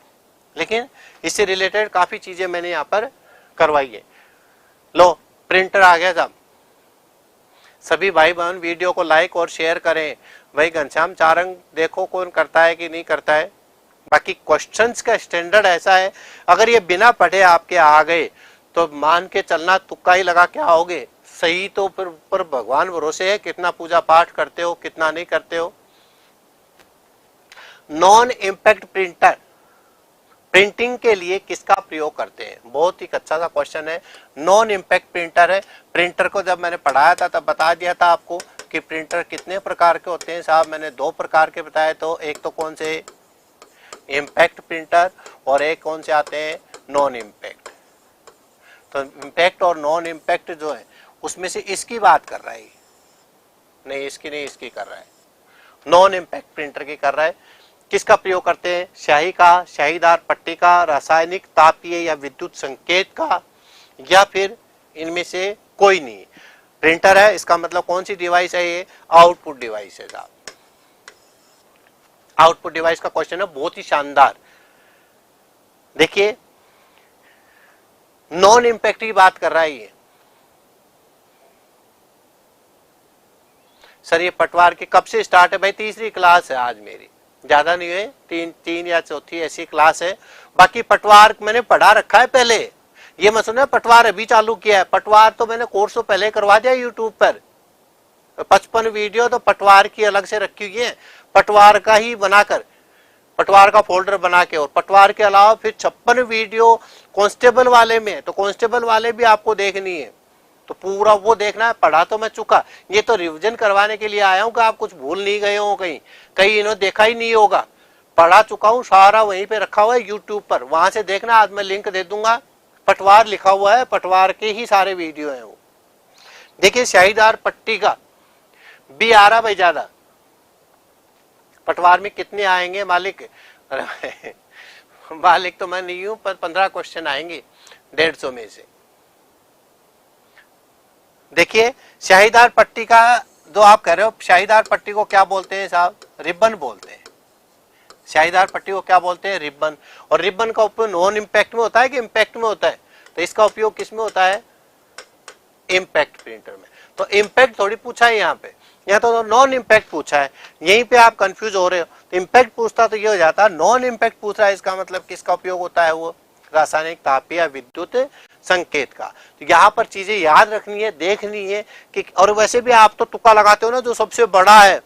लेकिन इससे रिलेटेड काफी चीजें मैंने यहाँ पर करवाई है। लो, प्रिंटर आ गया साहब। सभी भाई बहन वीडियो को लाइक और शेयर करें। भाई घनश्याम चारंग देखो कौन करता है कि नहीं करता है। बाकी क्वेश्चंस का स्टैंडर्ड ऐसा है, अगर ये बिना पढ़े आपके आ गए तो मान के चलना तुक्का ही लगा के आओगे। सही तो फिर पर भगवान भरोसे है, कितना पूजा पाठ करते हो कितना नहीं करते हो। नॉन इम्पैक्ट प्रिंटर प्रिंटिंग के लिए किसका प्रयोग करते हैं? बहुत ही अच्छा सा क्वेश्चन है। नॉन इम्पैक्ट प्रिंटर है। प्रिंटर को जब मैंने पढ़ाया था तब बता दिया था आपको कि प्रिंटर कितने प्रकार के होते हैं साहब। मैंने 2 प्रकार के बताए। तो एक तो कौन से? इम्पैक्ट प्रिंटर, और एक कौन से आते हैं? Non impact. तो इम्पैक्ट और नॉन इम्पैक्ट जो है उसमें से इसकी बात कर रहा है, नहीं इसकी नहीं, इसकी कर रहा है। नॉन इम्पैक्ट प्रिंटर की कर रहा है। किसका प्रयोग करते हैं? स्याही का, स्याहीदार पट्टी का, रासायनिक, तापीय या विद्युत संकेत का, या फिर इनमें से कोई नहीं। प्रिंटर है इसका मतलब कौन सी डिवाइस है? ये आउटपुट डिवाइस है साहब। आउटपुट डिवाइस का क्वेश्चन है, बहुत ही शानदार। देखिए, नॉन इम्पैक्ट की बात कर रहा है ये। सर ये पटवार की कब से स्टार्ट है? भाई तीसरी क्लास है आज मेरी, ज्यादा नहीं है, तीन या चौथी ऐसी क्लास है। बाकी पटवार मैंने पढ़ा रखा है पहले। ये मत सुनो पटवार अभी चालू किया है। पटवार तो मैंने कोर्स तो पहले करवा दिया यूट्यूब पर। 55 वीडियो तो पटवार की अलग से रखी हुई है, पटवार का ही बनाकर, पटवार का फोल्डर बना के। और पटवार के अलावा फिर 56 वीडियो कांस्टेबल वाले में, तो कांस्टेबल वाले भी आपको देखनी है। तो पूरा वो देखना है। पढ़ा तो मैं चुका, ये तो रिवीजन करवाने के लिए आया हूं कि आप कुछ भूल नहीं गए हो कहीं इन्होंने देखा ही नहीं होगा। पढ़ा चुका हूं, सारा वहीं पे रखा हुआ है यूट्यूब पर, वहां से देखना। आज मैं लिंक दे दूंगा, पटवार लिखा हुआ है, पटवार के ही सारे वीडियो हैं वो। देखिए स्याहीदार पट्टी का भी आ रहा भाई ज्यादा। पटवार में कितने आएंगे मालिक? मालिक तो मैं नहीं हूं, पर 15 क्वेश्चन आएंगे 150 में से। देखिए स्याहीदार पट्टी का जो आप कह रहे हो, स्याहीदार पट्टी को क्या बोलते हैं साहब? रिबन बोलते हैं। स्याहीदार पट्टी को क्या बोलते हैं? रिबन। और रिबन का उपयोग नॉन इम्पैक्ट में होता है कि इम्पैक्ट में होता है? तो इसका उपयोग किस में होता है? इम्पैक्ट प्रिंटर में। तो इम्पैक्ट थोड़ी पूछा है यहाँ पे, यहाँ तो नॉन इम्पैक्ट पूछा है। यहीं पे आप कंफ्यूज हो रहे हो। तो इम्पैक्ट पूछता तो ये हो जाता, नॉन इम्पैक्ट पूछ रहा है, इसका मतलब किसका उपयोग होता है? वो रासायनिक, तापीय या विद्युत संकेत का। तो यहाँ पर चीजें याद रखनी है, देखनी है कि, और वैसे भी आप तो तुक्का लगाते हो ना, जो सबसे बड़ा है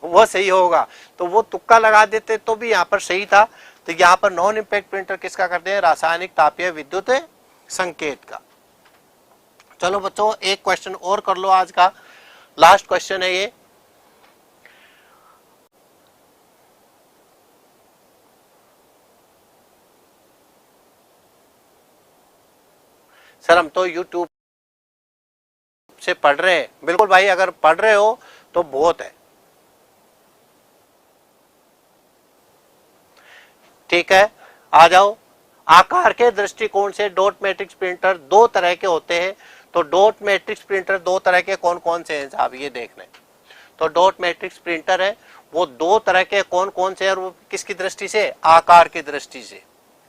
वो सही होगा, तो वो तुक्का लगा देते तो भी यहाँ पर सही था। तो यहाँ पर नॉन इम्पैक्ट प्रिंटर किसका करते हैं? रासायनिक, तापीय, विद्युत संकेत का। चलो बच्चों एक क्वेश्चन और कर लो, आज का लास्ट क्वेश्चन है ये। सर हम तो YouTube से पढ़ रहे हैं। बिल्कुल भाई, अगर पढ़ रहे हो तो बहुत है, ठीक है। आ जाओ। आकार के दृष्टिकोण से डॉट मैट्रिक्स प्रिंटर 2 तरह के होते हैं। तो डॉट मैट्रिक्स प्रिंटर 2 तरह के कौन कौन से हैं साहब? ये देखना है। तो डॉट मैट्रिक्स प्रिंटर है वो दो तरह के कौन कौन से, और वो किसकी दृष्टि से, आकार की दृष्टि से।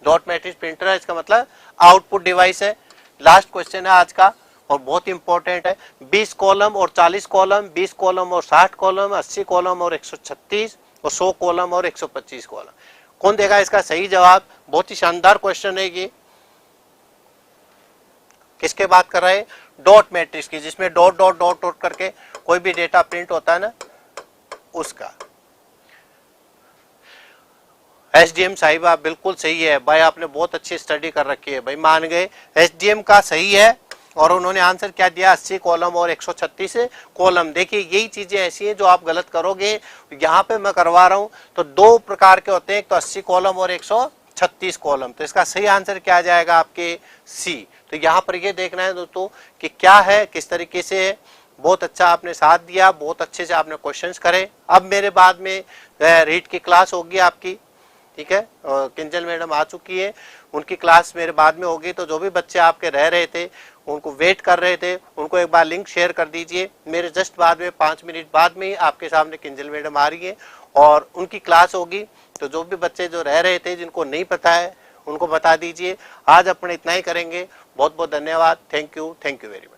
डॉट मैट्रिक्स प्रिंटर है, इसका मतलब आउटपुट डिवाइस है। लास्ट क्वेश्चन है आज का और बहुत इंपॉर्टेंट है। 20 कॉलम और 40 कॉलम, 20 कॉलम और 60 कॉलम, 80 कॉलम और 136 और 100 कॉलम और 125 कॉलम। कौन देगा इसका सही जवाब? बहुत ही शानदार क्वेश्चन है ये। किसके बात कर रहे हैं? डॉट मैट्रिक्स की, जिसमें डॉट डॉट डॉट डॉट करके कोई भी डेटा प्रिंट होता है ना, उसका। एसडीएम साहिबा बिल्कुल सही है भाई, आपने बहुत अच्छी स्टडी कर रखी है भाई, मान गए एसडीएम का सही है। और उन्होंने आंसर क्या दिया? 80 कॉलम और 136 कॉलम। देखिए यही चीजें ऐसी हैं जो आप गलत करोगे। यहाँ पे मैं करवा रहा हूँ तो दो प्रकार के होते हैं, एक तो 80 कॉलम और 136 कॉलम। तो इसका सही आंसर क्या आ जाएगा आपके? सी। तो यहाँ पर ये देखना है दोस्तों कि क्या है, किस तरीके से है। बहुत अच्छा आपने साथ दिया, बहुत अच्छे से आपने क्वेश्चंस करे। अब मेरे बाद में रीड की क्लास होगी आपकी, ठीक है, किंजल मैडम आ चुकी है, उनकी क्लास मेरे बाद में होगी। तो जो भी बच्चे आपके रह रहे थे, उनको वेट कर रहे थे, उनको एक बार लिंक शेयर कर दीजिए। मेरे जस्ट बाद में 5 मिनट बाद में ही आपके सामने किंजल मैडम आ रही है और उनकी क्लास होगी। तो जो भी बच्चे जो रह रहे थे, जिनको नहीं पता है, उनको बता दीजिए। आज अपने इतना ही करेंगे। बहुत बहुत धन्यवाद। Thank you very much.